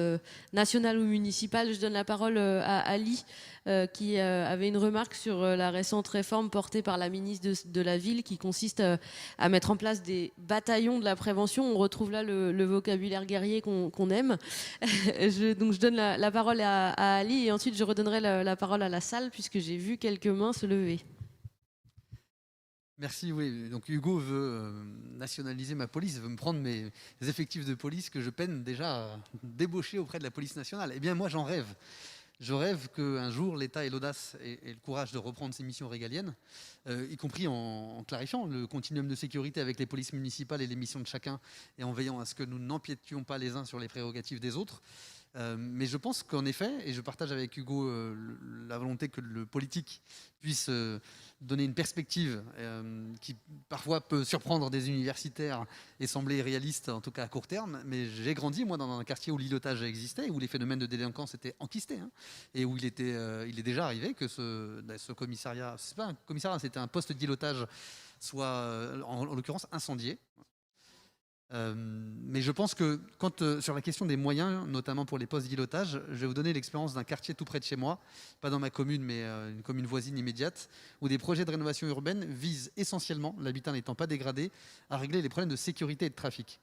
nationale ou municipale, je donne la parole à Ali qui avait une remarque sur la récente réforme portée par la ministre de la Ville qui consiste à mettre en place des bataillons de la prévention. On retrouve là le vocabulaire guerrier qu'on aime. Donc je donne la parole à Ali et ensuite je redonnerai la parole à la salle puisque j'ai vu quelques mains se lever. Merci, oui. Donc Hugo veut nationaliser ma police, veut me prendre mes effectifs de police que je peine déjà à débaucher auprès de la police nationale. Eh bien moi j'en rêve. Je rêve qu'un jour l'État ait l'audace et le courage de reprendre ses missions régaliennes, y compris en clarifiant le continuum de sécurité avec les polices municipales et les missions de chacun, et en veillant à ce que nous n'empiétions pas les uns sur les prérogatives des autres. Mais je pense qu'en effet, et je partage avec Hugo la volonté que le politique puisse donner une perspective qui parfois peut surprendre des universitaires et sembler irréaliste, en tout cas à court terme. Mais j'ai grandi, moi, dans un quartier où l'îlotage existait, où les phénomènes de délinquance étaient enquistés, hein, et où il est déjà arrivé que ce commissariat, c'est pas un commissariat, c'était un poste d'îlotage, soit en l'occurrence incendié. Mais je pense que sur la question des moyens, notamment pour les postes d'îlotage, je vais vous donner l'expérience d'un quartier tout près de chez moi, pas dans ma commune, mais une commune voisine immédiate, où des projets de rénovation urbaine visent essentiellement, l'habitat n'étant pas dégradé, à régler les problèmes de sécurité et de trafic.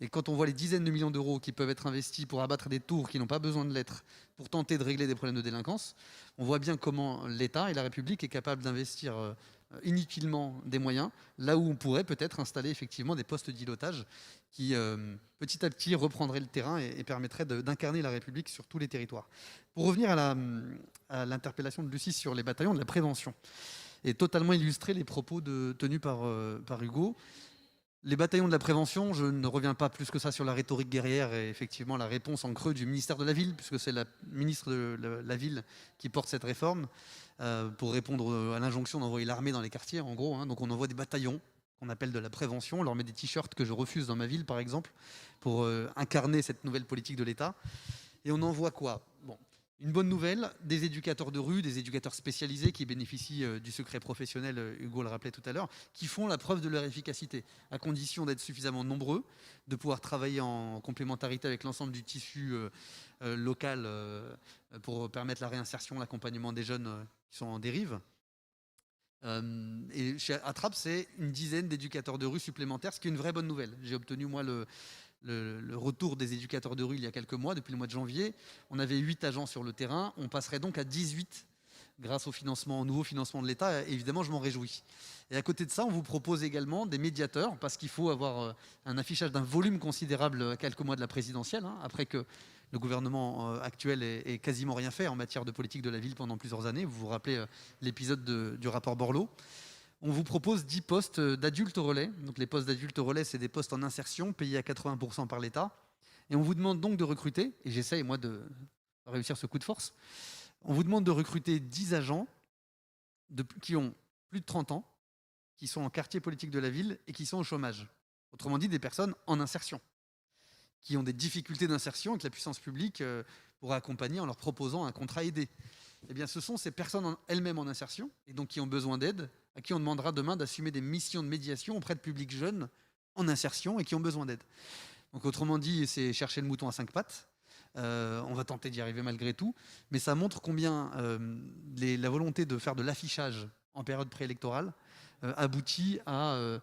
Et quand on voit les dizaines de millions d'euros qui peuvent être investis pour abattre des tours qui n'ont pas besoin de l'être, pour tenter de régler des problèmes de délinquance, on voit bien comment l'État et la République est capable d'investir inutilement des moyens, là où on pourrait peut-être installer effectivement des postes d'îlotage qui, petit à petit, reprendraient le terrain et permettraient d'incarner la République sur tous les territoires. Pour revenir à l'interpellation de Lucie sur les bataillons de la prévention, et totalement illustrer les propos tenus par Hugo, les bataillons de la prévention, je ne reviens pas plus que ça sur la rhétorique guerrière et effectivement la réponse en creux du ministère de la Ville, puisque c'est la ministre de la Ville qui porte cette réforme, pour répondre à l'injonction d'envoyer l'armée dans les quartiers, en gros. Hein. Donc on envoie des bataillons qu'on appelle de la prévention, on leur met des t-shirts que je refuse dans ma ville, par exemple, pour incarner cette nouvelle politique de l'État. Et on envoie quoi ? Bon. Une bonne nouvelle, des éducateurs de rue, des éducateurs spécialisés qui bénéficient du secret professionnel, Hugo le rappelait tout à l'heure, qui font la preuve de leur efficacité, à condition d'être suffisamment nombreux, de pouvoir travailler en complémentarité avec l'ensemble du tissu local pour permettre la réinsertion, l'accompagnement des jeunes qui sont en dérive. Et chez Attrape, c'est une dizaine d'éducateurs de rue supplémentaires, ce qui est une vraie bonne nouvelle. J'ai obtenu, moi, le retour des éducateurs de rue il y a quelques mois, depuis le mois de janvier. On avait 8 agents sur le terrain, on passerait donc à 18 grâce au nouveau financement de l'État. Évidemment, je m'en réjouis. Et à côté de ça, on vous propose également des médiateurs, parce qu'il faut avoir un affichage d'un volume considérable à quelques mois de la présidentielle, hein, après que le gouvernement actuel ait quasiment rien fait en matière de politique de la ville pendant plusieurs années. Vous vous rappelez l'épisode du rapport Borloo. On vous propose 10 postes d'adultes relais. Donc les postes d'adultes relais, c'est des postes en insertion payés à 80% par l'État. Et on vous demande donc de recruter, et j'essaye moi de réussir ce coup de force, on vous demande de recruter 10 agents qui ont plus de 30 ans, qui sont en quartier politique de la ville et qui sont au chômage. Autrement dit, des personnes en insertion, qui ont des difficultés d'insertion et que la puissance publique pourra accompagner en leur proposant un contrat aidé. Eh bien, ce sont ces personnes elles-mêmes en insertion, et donc qui ont besoin d'aide, à qui on demandera demain d'assumer des missions de médiation auprès de publics jeunes en insertion et qui ont besoin d'aide. Donc, autrement dit, c'est chercher le mouton à 5 pattes. On va tenter d'y arriver malgré tout, mais ça montre combien la volonté de faire de l'affichage en période préélectorale aboutit à